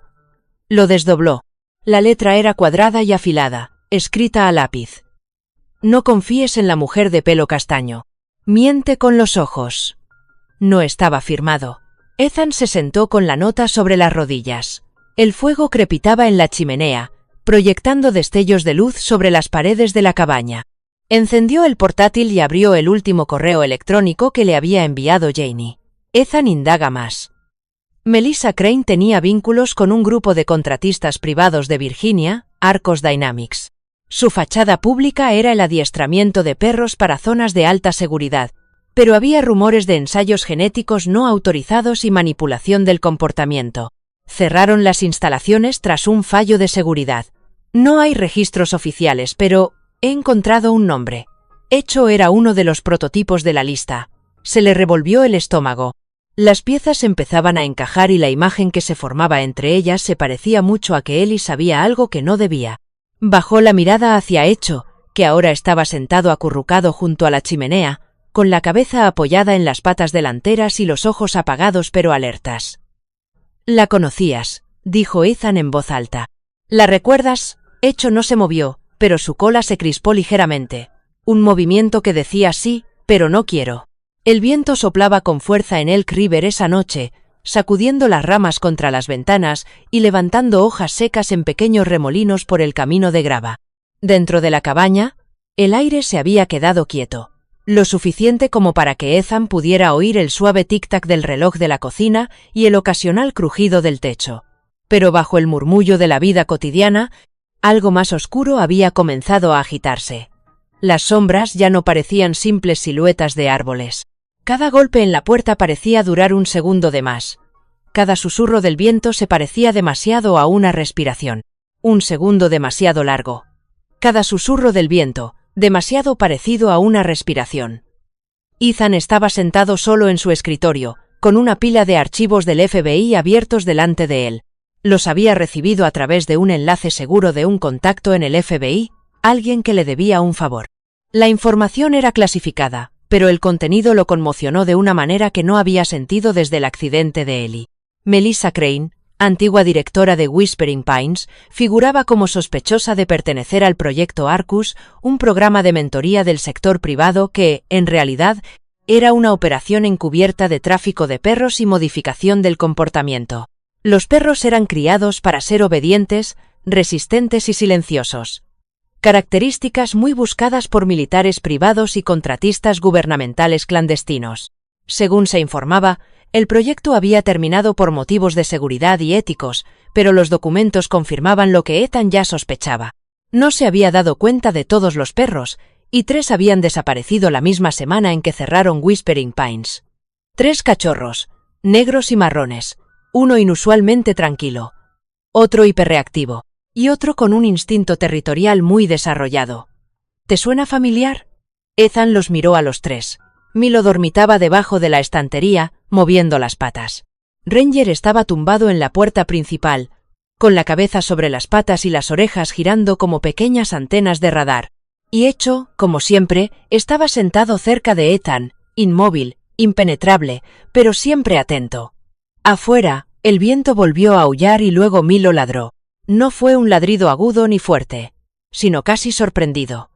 Lo desdobló. La letra era cuadrada y afilada, escrita a lápiz. No confíes en la mujer de pelo castaño. Miente con los ojos. No estaba firmado. Ethan se sentó con la nota sobre las rodillas. El fuego crepitaba en la chimenea, proyectando destellos de luz sobre las paredes de la cabaña. Encendió el portátil y abrió el último correo electrónico que le había enviado Janie. Ethan indaga más. Melissa Crane tenía vínculos con un grupo de contratistas privados de Virginia, Arcos Dynamics. Su fachada pública era el adiestramiento de perros para zonas de alta seguridad, pero había rumores de ensayos genéticos no autorizados y manipulación del comportamiento. Cerraron las instalaciones tras un fallo de seguridad. No hay registros oficiales, pero he encontrado un nombre. Echo era uno de los prototipos de la lista. Se le revolvió el estómago. Las piezas empezaban a encajar y la imagen que se formaba entre ellas se parecía mucho a que Ellie sabía algo que no debía. Bajó la mirada hacia Echo, que ahora estaba sentado acurrucado junto a la chimenea, con la cabeza apoyada en las patas delanteras y los ojos apagados pero alertas. «La conocías», dijo Ethan en voz alta. «¿La recuerdas?» Echo no se movió, pero su cola se crispó ligeramente. Un movimiento que decía sí, pero no quiero. El viento soplaba con fuerza en Elk River esa noche, sacudiendo las ramas contra las ventanas y levantando hojas secas en pequeños remolinos por el camino de grava. Dentro de la cabaña, el aire se había quedado quieto. Lo suficiente como para que Ethan pudiera oír el suave tic-tac del reloj de la cocina y el ocasional crujido del techo. Pero bajo el murmullo de la vida cotidiana, Algo más oscuro había comenzado a agitarse. Las sombras ya no parecían simples siluetas de árboles. Cada golpe en la puerta parecía durar un segundo de más. Cada susurro del viento se parecía demasiado a una respiración. Un segundo demasiado largo. Cada susurro del viento, demasiado parecido a una respiración. Ethan estaba sentado solo en su escritorio, con una pila de archivos del FBI abiertos delante de él. Los había recibido a través de un enlace seguro de un contacto en el FBI, alguien que le debía un favor. La información era clasificada, pero el contenido lo conmocionó de una manera que no había sentido desde el accidente de Ellie. Melissa Crane, antigua directora de Whispering Pines, figuraba como sospechosa de pertenecer al proyecto Arcus, un programa de mentoría del sector privado que, en realidad, era una operación encubierta de tráfico de perros y modificación del comportamiento. Los perros eran criados para ser obedientes, resistentes y silenciosos. Características muy buscadas por militares privados y contratistas gubernamentales clandestinos. Según se informaba, el proyecto había terminado por motivos de seguridad y éticos, pero los documentos confirmaban lo que Ethan ya sospechaba. No se había dado cuenta de todos los perros, y 3 habían desaparecido la misma semana en que cerraron Whispering Pines. 3 cachorros, negros y marrones, uno inusualmente tranquilo, otro hiperreactivo, y otro con un instinto territorial muy desarrollado. ¿Te suena familiar? Ethan los miró a los 3. Milo dormitaba debajo de la estantería, moviendo las patas. Ranger estaba tumbado en la puerta principal, con la cabeza sobre las patas y las orejas girando como pequeñas antenas de radar. Y Echo, como siempre, estaba sentado cerca de Ethan, inmóvil, impenetrable, pero siempre atento. Afuera, el viento volvió a aullar y luego Milo ladró. No fue un ladrido agudo ni fuerte, sino casi sorprendido.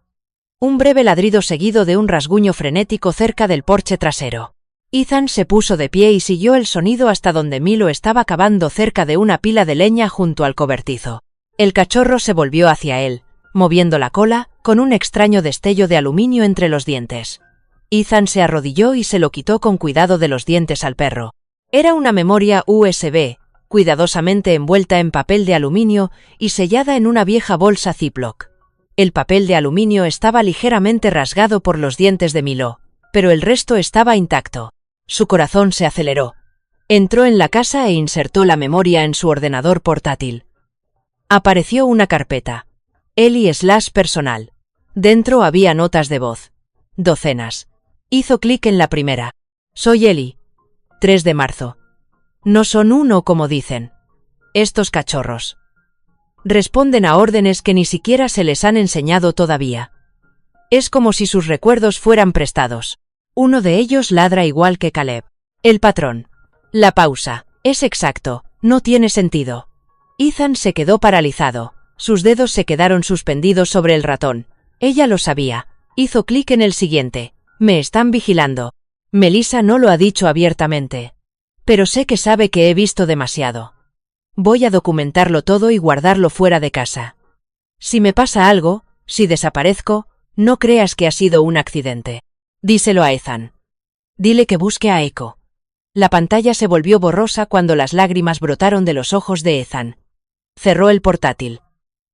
Un breve ladrido seguido de un rasguño frenético cerca del porche trasero. Ethan se puso de pie y siguió el sonido hasta donde Milo estaba cavando cerca de una pila de leña junto al cobertizo. El cachorro se volvió hacia él, moviendo la cola, con un extraño destello de aluminio entre los dientes. Ethan se arrodilló y se lo quitó con cuidado de los dientes al perro. Era una memoria USB, cuidadosamente envuelta en papel de aluminio y sellada en una vieja bolsa Ziploc. El papel de aluminio estaba ligeramente rasgado por los dientes de Milo, pero el resto estaba intacto. Su corazón se aceleró. Entró en la casa e insertó la memoria en su ordenador portátil. Apareció una carpeta. Ellie/personal. Dentro había notas de voz. Docenas. Hizo clic en la primera. Soy Ellie. 3 de marzo. No son uno como dicen. Estos cachorros. Responden a órdenes que ni siquiera se les han enseñado todavía. Es como si sus recuerdos fueran prestados. Uno de ellos ladra igual que Caleb. El patrón. La pausa. Es exacto. No tiene sentido. Ethan se quedó paralizado. Sus dedos se quedaron suspendidos sobre el ratón. Ella lo sabía. Hizo clic en el siguiente. Me están vigilando. Melissa no lo ha dicho abiertamente. Pero sé que sabe que he visto demasiado. Voy a documentarlo todo y guardarlo fuera de casa. Si me pasa algo, si desaparezco, no creas que ha sido un accidente. Díselo a Ethan. Dile que busque a Echo. La pantalla se volvió borrosa cuando las lágrimas brotaron de los ojos de Ethan. Cerró el portátil.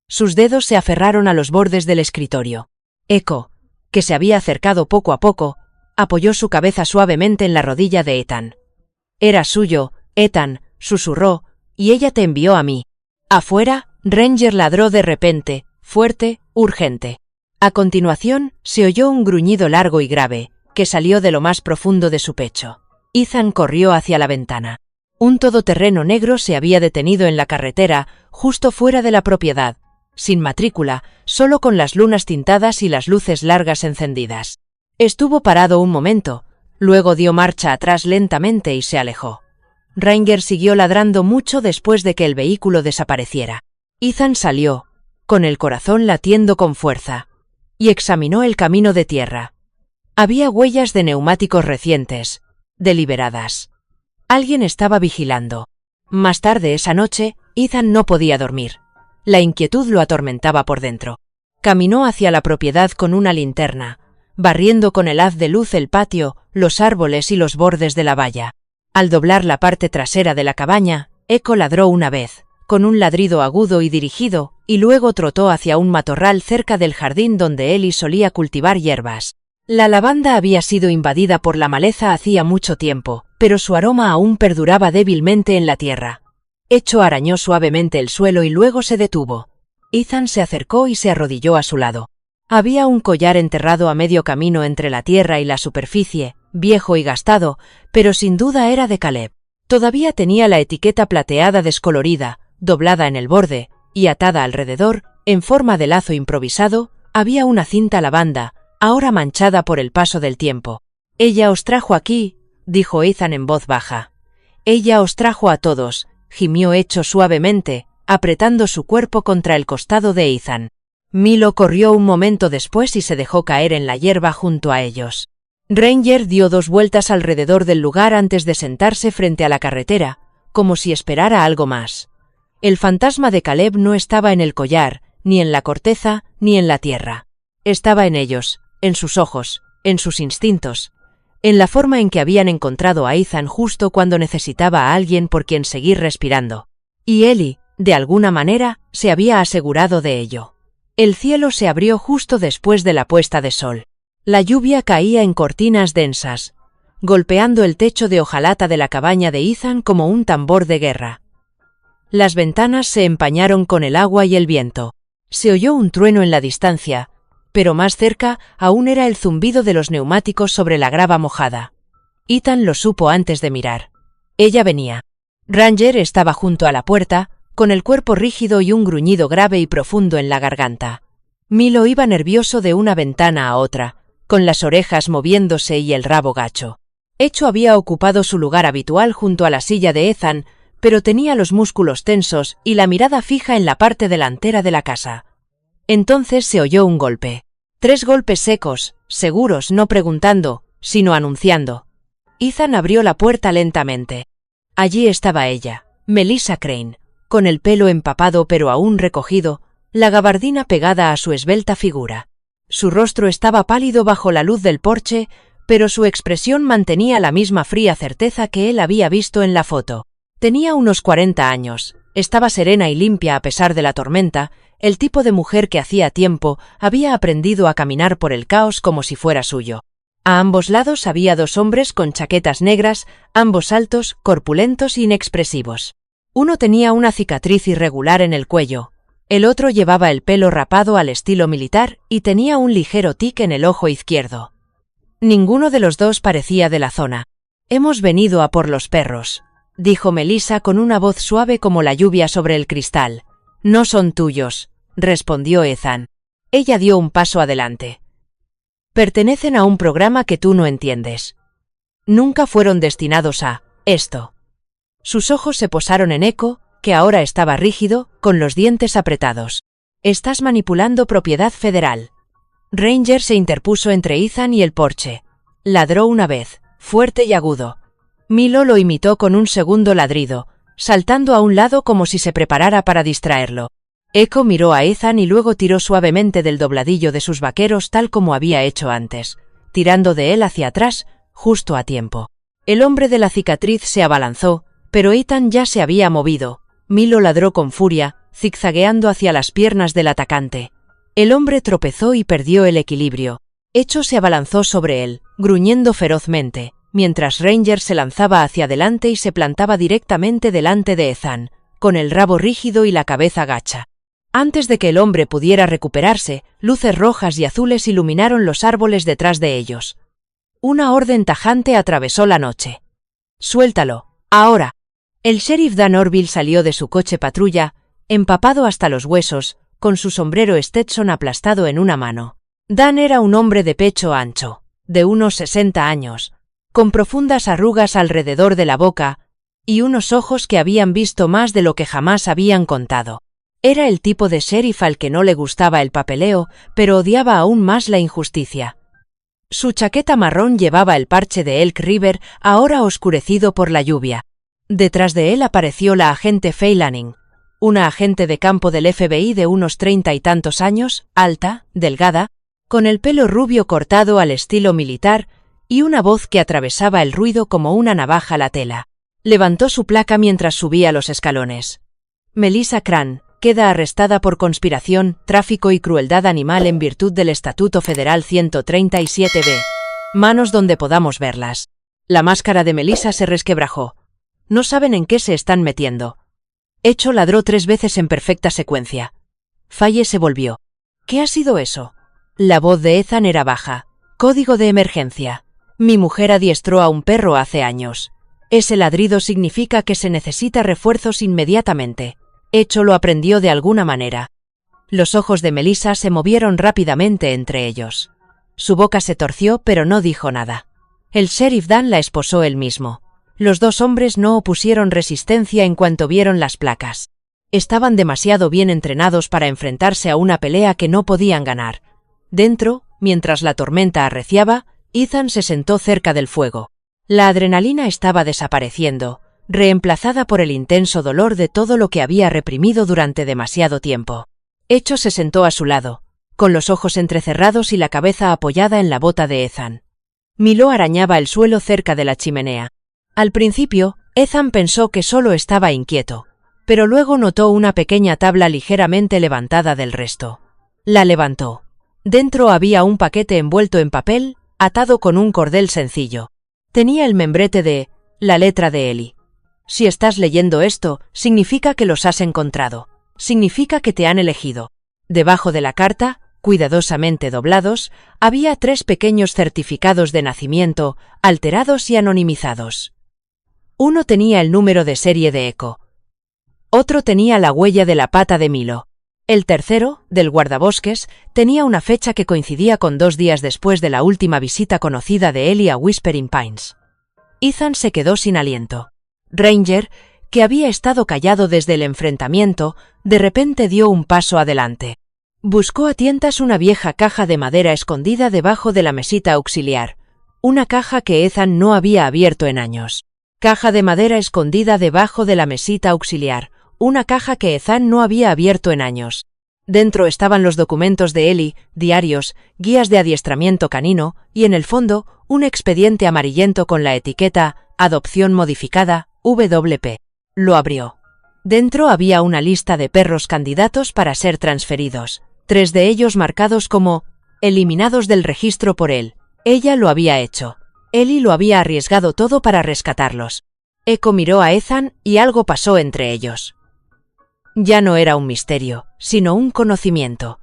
Sus dedos se aferraron a los bordes del escritorio. Echo, que se había acercado poco a poco, apoyó su cabeza suavemente en la rodilla de Ethan. Era suyo, Ethan, susurró, y ella te envió a mí. Afuera, Ranger ladró de repente, fuerte, urgente. A continuación, se oyó un gruñido largo y grave, que salió de lo más profundo de su pecho. Ethan corrió hacia la ventana. Un todoterreno negro se había detenido en la carretera, justo fuera de la propiedad, sin matrícula, solo con las lunas tintadas y las luces largas encendidas. Estuvo parado un momento, luego dio marcha atrás lentamente y se alejó. Ranger siguió ladrando mucho después de que el vehículo desapareciera. Ethan salió, con el corazón latiendo con fuerza, y examinó el camino de tierra. Había huellas de neumáticos recientes, deliberadas. Alguien estaba vigilando. Más tarde esa noche, Ethan no podía dormir. La inquietud lo atormentaba por dentro. Caminó hacia la propiedad con una linterna, barriendo con el haz de luz el patio, los árboles y los bordes de la valla. Al doblar la parte trasera de la cabaña, Echo ladró una vez, con un ladrido agudo y dirigido, y luego trotó hacia un matorral cerca del jardín donde Ellie solía cultivar hierbas. La lavanda había sido invadida por la maleza hacía mucho tiempo, pero su aroma aún perduraba débilmente en la tierra. Echo arañó suavemente el suelo y luego se detuvo. Ethan se acercó y se arrodilló a su lado. Había un collar enterrado a medio camino entre la tierra y la superficie, viejo y gastado, pero sin duda era de Caleb. Todavía tenía la etiqueta plateada descolorida, doblada en el borde, y atada alrededor, en forma de lazo improvisado, había una cinta lavanda, ahora manchada por el paso del tiempo. «Ella os trajo aquí», dijo Ethan en voz baja. «Ella os trajo a todos», gimió Echo suavemente, apretando su cuerpo contra el costado de Ethan. Milo corrió un momento después y se dejó caer en la hierba junto a ellos. Ranger dio 2 vueltas alrededor del lugar antes de sentarse frente a la carretera, como si esperara algo más. El fantasma de Caleb no estaba en el collar, ni en la corteza, ni en la tierra. Estaba en ellos, en sus ojos, en sus instintos, en la forma en que habían encontrado a Ethan justo cuando necesitaba a alguien por quien seguir respirando. Y Ellie, de alguna manera, se había asegurado de ello. El cielo se abrió justo después de la puesta de sol. La lluvia caía en cortinas densas, golpeando el techo de hojalata de la cabaña de Ethan como un tambor de guerra. Las ventanas se empañaron con el agua y el viento. Se oyó un trueno en la distancia, pero más cerca aún era el zumbido de los neumáticos sobre la grava mojada. Ethan lo supo antes de mirar. Ella venía. Ranger estaba junto a la puerta, con el cuerpo rígido y un gruñido grave y profundo en la garganta. Milo iba nervioso de una ventana a otra, con las orejas moviéndose y el rabo gacho. Echo había ocupado su lugar habitual junto a la silla de Ethan, pero tenía los músculos tensos y la mirada fija en la parte delantera de la casa. Entonces se oyó un golpe. 3 golpes secos, seguros, no preguntando, sino anunciando. Ethan abrió la puerta lentamente. Allí estaba ella, Melissa Crane, con el pelo empapado pero aún recogido, la gabardina pegada a su esbelta figura. Su rostro estaba pálido bajo la luz del porche, pero su expresión mantenía la misma fría certeza que él había visto en la foto. Tenía unos 40 años, estaba serena y limpia a pesar de la tormenta, el tipo de mujer que hacía tiempo había aprendido a caminar por el caos como si fuera suyo. A ambos lados había 2 hombres con chaquetas negras, ambos altos, corpulentos e inexpresivos. Uno tenía una cicatriz irregular en el cuello, el otro llevaba el pelo rapado al estilo militar y tenía un ligero tic en el ojo izquierdo. Ninguno de los 2 parecía de la zona. «Hemos venido a por los perros», dijo Melissa con una voz suave como la lluvia sobre el cristal. «No son tuyos», respondió Ethan. Ella dio un paso adelante. «Pertenecen a un programa que tú no entiendes. Nunca fueron destinados a esto». Sus ojos se posaron en Echo, que ahora estaba rígido, con los dientes apretados. «Estás manipulando propiedad federal». Ranger se interpuso entre Ethan y el porche. Ladró una vez, fuerte y agudo. Milo lo imitó con un segundo ladrido, saltando a un lado como si se preparara para distraerlo. Echo miró a Ethan y luego tiró suavemente del dobladillo de sus vaqueros tal como había hecho antes, tirando de él hacia atrás, justo a tiempo. El hombre de la cicatriz se abalanzó, pero Ethan ya se había movido. Milo ladró con furia, zigzagueando hacia las piernas del atacante. El hombre tropezó y perdió el equilibrio. Echo se abalanzó sobre él, gruñendo ferozmente, mientras Ranger se lanzaba hacia adelante y se plantaba directamente delante de Ethan, con el rabo rígido y la cabeza gacha. Antes de que el hombre pudiera recuperarse, luces rojas y azules iluminaron los árboles detrás de ellos. Una orden tajante atravesó la noche. «Suéltalo, ahora». El sheriff Dan Orville salió de su coche patrulla, empapado hasta los huesos, con su sombrero Stetson aplastado en una mano. Dan era un hombre de pecho ancho, de unos 60 años, con profundas arrugas alrededor de la boca y unos ojos que habían visto más de lo que jamás habían contado. Era el tipo de sheriff al que no le gustaba el papeleo, pero odiaba aún más la injusticia. Su chaqueta marrón llevaba el parche de Elk River, ahora oscurecido por la lluvia. Detrás de él apareció la agente Faye Lanning, una agente de campo del FBI de unos 30 y tantos años, alta, delgada, con el pelo rubio cortado al estilo militar y una voz que atravesaba el ruido como una navaja la tela. Levantó su placa mientras subía los escalones. «Melissa Crane», Queda arrestada por conspiración, tráfico y crueldad animal en virtud del Estatuto Federal 137b. Manos donde podamos verlas. La máscara de Melissa se resquebrajó. No saben en qué se están metiendo. Hecho ladró 3 veces en perfecta secuencia. Faye se volvió. ¿Qué ha sido eso? La voz de Ethan era baja. Código de emergencia. Mi mujer adiestró a un perro hace años. Ese ladrido significa que se necesita refuerzos inmediatamente. Hecho lo aprendió de alguna manera. Los ojos de Melissa se movieron rápidamente entre ellos. Su boca se torció, pero no dijo nada. El sheriff Dan la esposó él mismo. Los 2 hombres no opusieron resistencia en cuanto vieron las placas. Estaban demasiado bien entrenados para enfrentarse a una pelea que no podían ganar. Dentro, mientras la tormenta arreciaba, Ethan se sentó cerca del fuego. La adrenalina estaba desapareciendo, reemplazada por el intenso dolor de todo lo que había reprimido durante demasiado tiempo. Hecho se sentó a su lado, con los ojos entrecerrados y la cabeza apoyada en la bota de Ethan. Milo arañaba el suelo cerca de la chimenea. Al principio, Ethan pensó que solo estaba inquieto, pero luego notó una pequeña tabla ligeramente levantada del resto. La levantó. Dentro había un paquete envuelto en papel, atado con un cordel sencillo. Tenía el membrete de la letra de Eli. Si estás leyendo esto, significa que los has encontrado. Significa que te han elegido. Debajo de la carta, cuidadosamente doblados, había 3 pequeños certificados de nacimiento, alterados y anonimizados. Uno tenía el número de serie de Echo. Otro tenía la huella de la pata de Milo. El tercero, del guardabosques, tenía una fecha que coincidía con 2 días después de la última visita conocida de Eli a Whispering Pines. Ethan se quedó sin aliento. Ranger, que había estado callado desde el enfrentamiento, de repente dio un paso adelante. Buscó a tientas una vieja caja de madera escondida debajo de la mesita auxiliar, una caja que Ethan no había abierto en años. Caja de madera escondida debajo de la mesita auxiliar, una caja que Ethan no había abierto en años. Dentro estaban los documentos de Eli, diarios, guías de adiestramiento canino, y en el fondo, un expediente amarillento con la etiqueta Adopción modificada, WP. Lo abrió. Dentro había una lista de perros candidatos para ser transferidos, 3 de ellos marcados como eliminados del registro por él. Ella lo había hecho. Eli lo había arriesgado todo para rescatarlos. Echo miró a Ethan y algo pasó entre ellos. Ya no era un misterio, sino un conocimiento.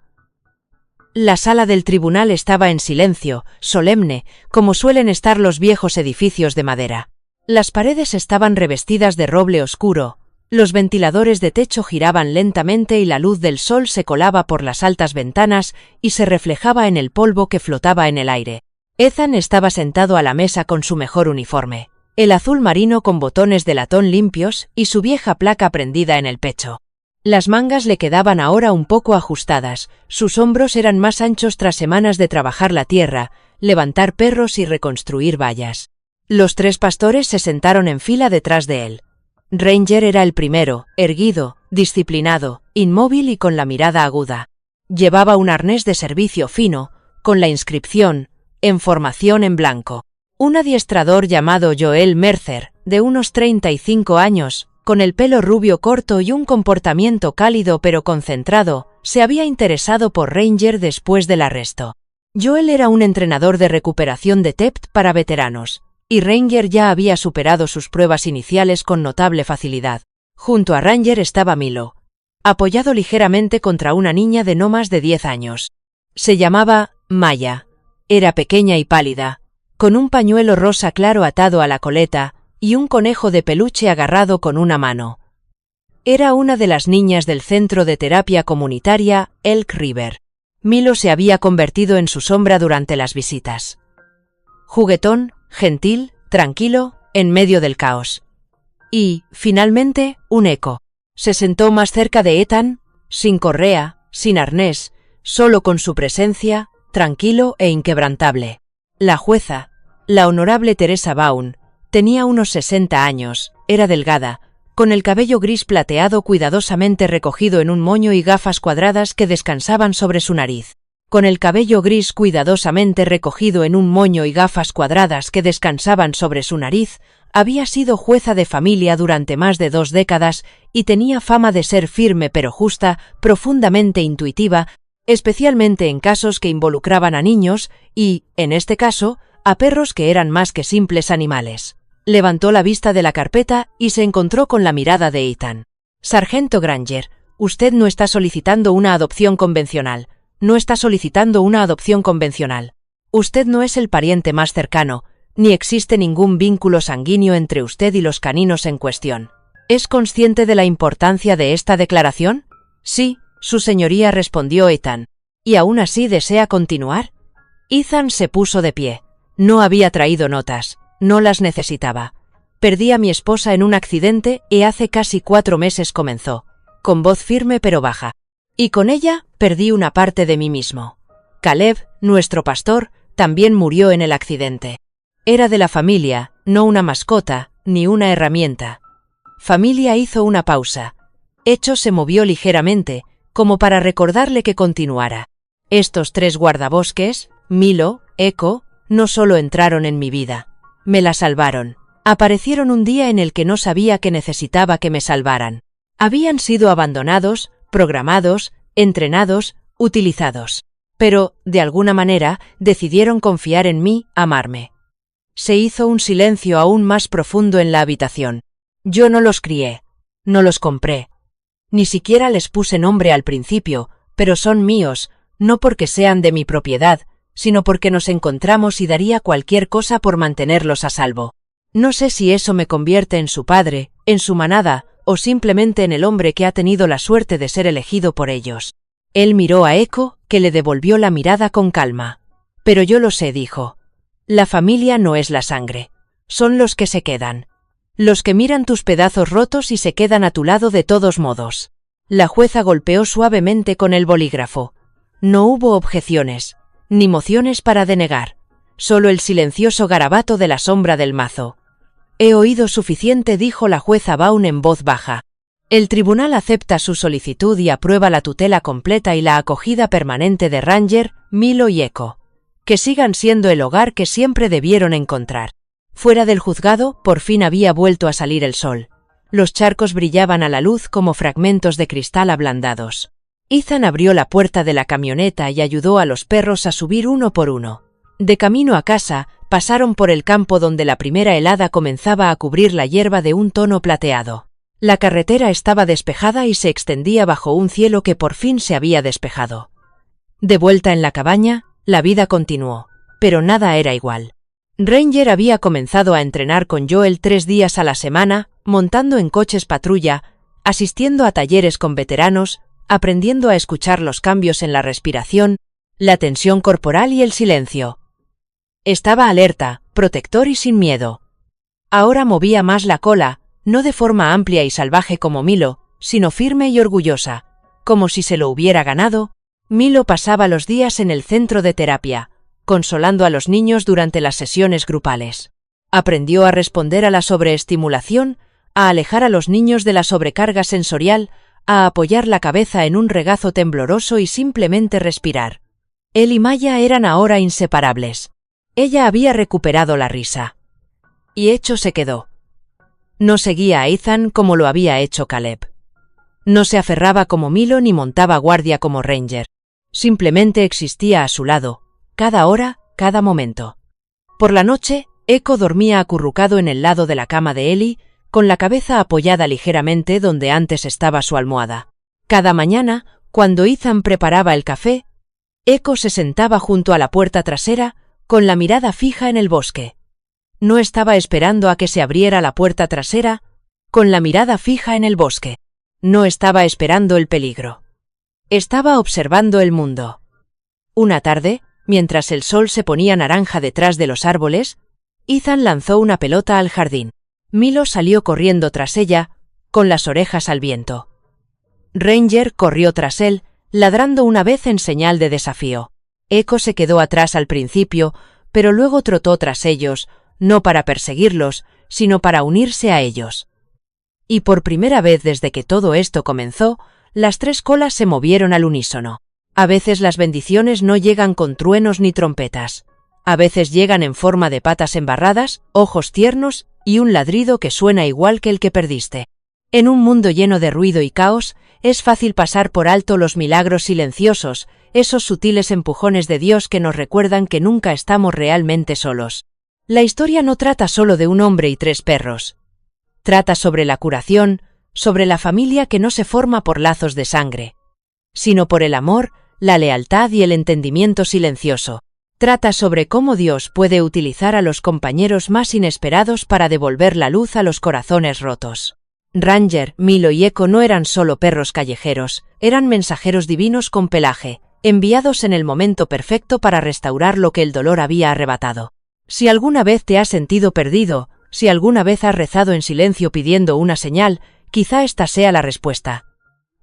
La sala del tribunal estaba en silencio, solemne, como suelen estar los viejos edificios de madera. Las paredes estaban revestidas de roble oscuro, los ventiladores de techo giraban lentamente y la luz del sol se colaba por las altas ventanas y se reflejaba en el polvo que flotaba en el aire. Ethan estaba sentado a la mesa con su mejor uniforme, el azul marino con botones de latón limpios y su vieja placa prendida en el pecho. Las mangas le quedaban ahora un poco ajustadas, sus hombros eran más anchos tras semanas de trabajar la tierra, levantar perros y reconstruir vallas. Los 3 pastores se sentaron en fila detrás de él. Ranger era el primero, erguido, disciplinado, inmóvil y con la mirada aguda. Llevaba un arnés de servicio fino, con la inscripción, en formación en blanco. Un adiestrador llamado Joel Mercer, de unos 35 años, con el pelo rubio corto y un comportamiento cálido pero concentrado, se había interesado por Ranger después del arresto. Joel era un entrenador de recuperación de TEPT para veteranos, y Ranger ya había superado sus pruebas iniciales con notable facilidad. Junto a Ranger estaba Milo, apoyado ligeramente contra una niña de no más de 10 años. Se llamaba Maya. Era pequeña y pálida, con un pañuelo rosa claro atado a la coleta y un conejo de peluche agarrado con una mano. Era una de las niñas del centro de terapia comunitaria Elk River. Milo se había convertido en su sombra durante las visitas. Juguetón, gentil, tranquilo, en medio del caos. Y, finalmente, un eco. Se sentó más cerca de Ethan, sin correa, sin arnés, solo con su presencia, tranquilo e inquebrantable. La jueza, la honorable Teresa Vaughn, tenía unos 60 años, era delgada, con el cabello gris plateado cuidadosamente recogido en un moño y gafas cuadradas que descansaban sobre su nariz. Con el cabello gris cuidadosamente recogido en un moño y gafas cuadradas que descansaban sobre su nariz, había sido jueza de familia durante más de 2 décadas y tenía fama de ser firme pero justa, profundamente intuitiva, especialmente en casos que involucraban a niños y, en este caso, a perros que eran más que simples animales. Levantó la vista de la carpeta y se encontró con la mirada de Ethan. «Sargento Granger, usted no está solicitando una adopción convencional. No está solicitando una adopción convencional. Usted no es el pariente más cercano, ni existe ningún vínculo sanguíneo entre usted y los caninos en cuestión. ¿Es consciente de la importancia de esta declaración?» «Sí, su señoría», respondió Ethan. «¿Y aún así desea continuar?» Ethan se puso de pie. No había traído notas. No las necesitaba. «Perdí a mi esposa en un accidente y hace casi 4 meses», comenzó, con voz firme pero baja. «Y con ella perdí una parte de mí mismo. Caleb, nuestro pastor, también murió en el accidente. Era de la familia, no una mascota, ni una herramienta». Familia hizo una pausa. Hecho se movió ligeramente, como para recordarle que continuara. «Estos 3 guardabosques, Milo, Echo, no solo entraron en mi vida. Me la salvaron. Aparecieron un día en el que no sabía que necesitaba que me salvaran. Habían sido abandonados, programados, entrenados, utilizados. Pero, de alguna manera, decidieron confiar en mí, amarme». Se hizo un silencio aún más profundo en la habitación. «Yo no los crié. No los compré. Ni siquiera les puse nombre al principio, pero son míos, no porque sean de mi propiedad, sino porque nos encontramos y daría cualquier cosa por mantenerlos a salvo. No sé si eso me convierte en su padre, en su manada, o simplemente en el hombre que ha tenido la suerte de ser elegido por ellos». Él miró a Echo, que le devolvió la mirada con calma. «Pero yo lo sé», dijo. «La familia no es la sangre. Son los que se quedan. Los que miran tus pedazos rotos y se quedan a tu lado de todos modos». La jueza golpeó suavemente con el bolígrafo. No hubo objeciones, ni mociones para denegar, solo el silencioso garabato de la sombra del mazo. «He oído suficiente», dijo la jueza Vaughn en voz baja. «El tribunal acepta su solicitud y aprueba la tutela completa y la acogida permanente de Ranger, Milo y Echo. Que sigan siendo el hogar que siempre debieron encontrar». Fuera del juzgado, por fin había vuelto a salir el sol. Los charcos brillaban a la luz como fragmentos de cristal ablandados. Ethan abrió la puerta de la camioneta y ayudó a los perros a subir uno por uno. De camino a casa, pasaron por el campo donde la primera helada comenzaba a cubrir la hierba de un tono plateado. La carretera estaba despejada y se extendía bajo un cielo que por fin se había despejado. De vuelta en la cabaña, la vida continuó, pero nada era igual. Ranger había comenzado a entrenar con Joel 3 días a la semana, montando en coches patrulla, asistiendo a talleres con veteranos, aprendiendo a escuchar los cambios en la respiración, la tensión corporal y el silencio. Estaba alerta, protector y sin miedo. Ahora movía más la cola, no de forma amplia y salvaje como Milo, sino firme y orgullosa, como si se lo hubiera ganado. Milo pasaba los días en el centro de terapia, consolando a los niños durante las sesiones grupales. Aprendió a responder a la sobreestimulación, a alejar a los niños de la sobrecarga sensorial, a apoyar la cabeza en un regazo tembloroso y simplemente respirar. Él y Maya eran ahora inseparables. Ella había recuperado la risa. Y hecho se quedó. No seguía a Ethan como lo había hecho Caleb. No se aferraba como Milo ni montaba guardia como Ranger. Simplemente existía a su lado, cada hora, cada momento. Por la noche, Echo dormía acurrucado en el lado de la cama de Ellie, con la cabeza apoyada ligeramente donde antes estaba su almohada. Cada mañana, cuando Ethan preparaba el café, Echo se sentaba junto a la puerta trasera, con la mirada fija en el bosque. No estaba esperando a que se abriera la puerta trasera, con la mirada fija en el bosque. No estaba esperando el peligro. Estaba observando el mundo. Una tarde, mientras el sol se ponía naranja detrás de los árboles, Ethan lanzó una pelota al jardín. Milo salió corriendo tras ella, con las orejas al viento. Ranger corrió tras él, ladrando una vez en señal de desafío. Echo se quedó atrás al principio, pero luego trotó tras ellos, no para perseguirlos, sino para unirse a ellos. Y por primera vez desde que todo esto comenzó, las 3 colas se movieron al unísono. A veces las bendiciones no llegan con truenos ni trompetas. A veces llegan en forma de patas embarradas, ojos tiernos y un ladrido que suena igual que el que perdiste. En un mundo lleno de ruido y caos, es fácil pasar por alto los milagros silenciosos, esos sutiles empujones de Dios que nos recuerdan que nunca estamos realmente solos. La historia no trata solo de un hombre y 3 perros. Trata sobre la curación, sobre la familia que no se forma por lazos de sangre, sino por el amor, la lealtad y el entendimiento silencioso. Trata sobre cómo Dios puede utilizar a los compañeros más inesperados para devolver la luz a los corazones rotos. Ranger, Milo y Echo no eran solo perros callejeros, eran mensajeros divinos con pelaje, enviados en el momento perfecto para restaurar lo que el dolor había arrebatado. Si alguna vez te has sentido perdido, si alguna vez has rezado en silencio pidiendo una señal, quizá esta sea la respuesta.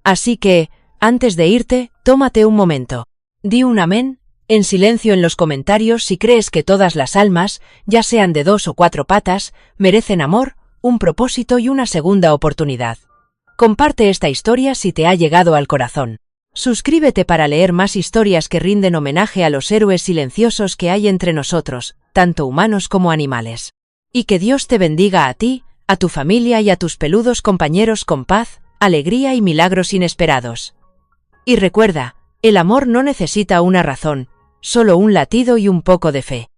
Así que, antes de irte, tómate un momento. Di un amén, en silencio en los comentarios si crees que todas las almas, ya sean de 2 o 4 patas, merecen amor, un propósito y una segunda oportunidad. Comparte esta historia si te ha llegado al corazón. Suscríbete para leer más historias que rinden homenaje a los héroes silenciosos que hay entre nosotros, tanto humanos como animales. Y que Dios te bendiga a ti, a tu familia y a tus peludos compañeros con paz, alegría y milagros inesperados. Y recuerda, el amor no necesita una razón, solo un latido y un poco de fe.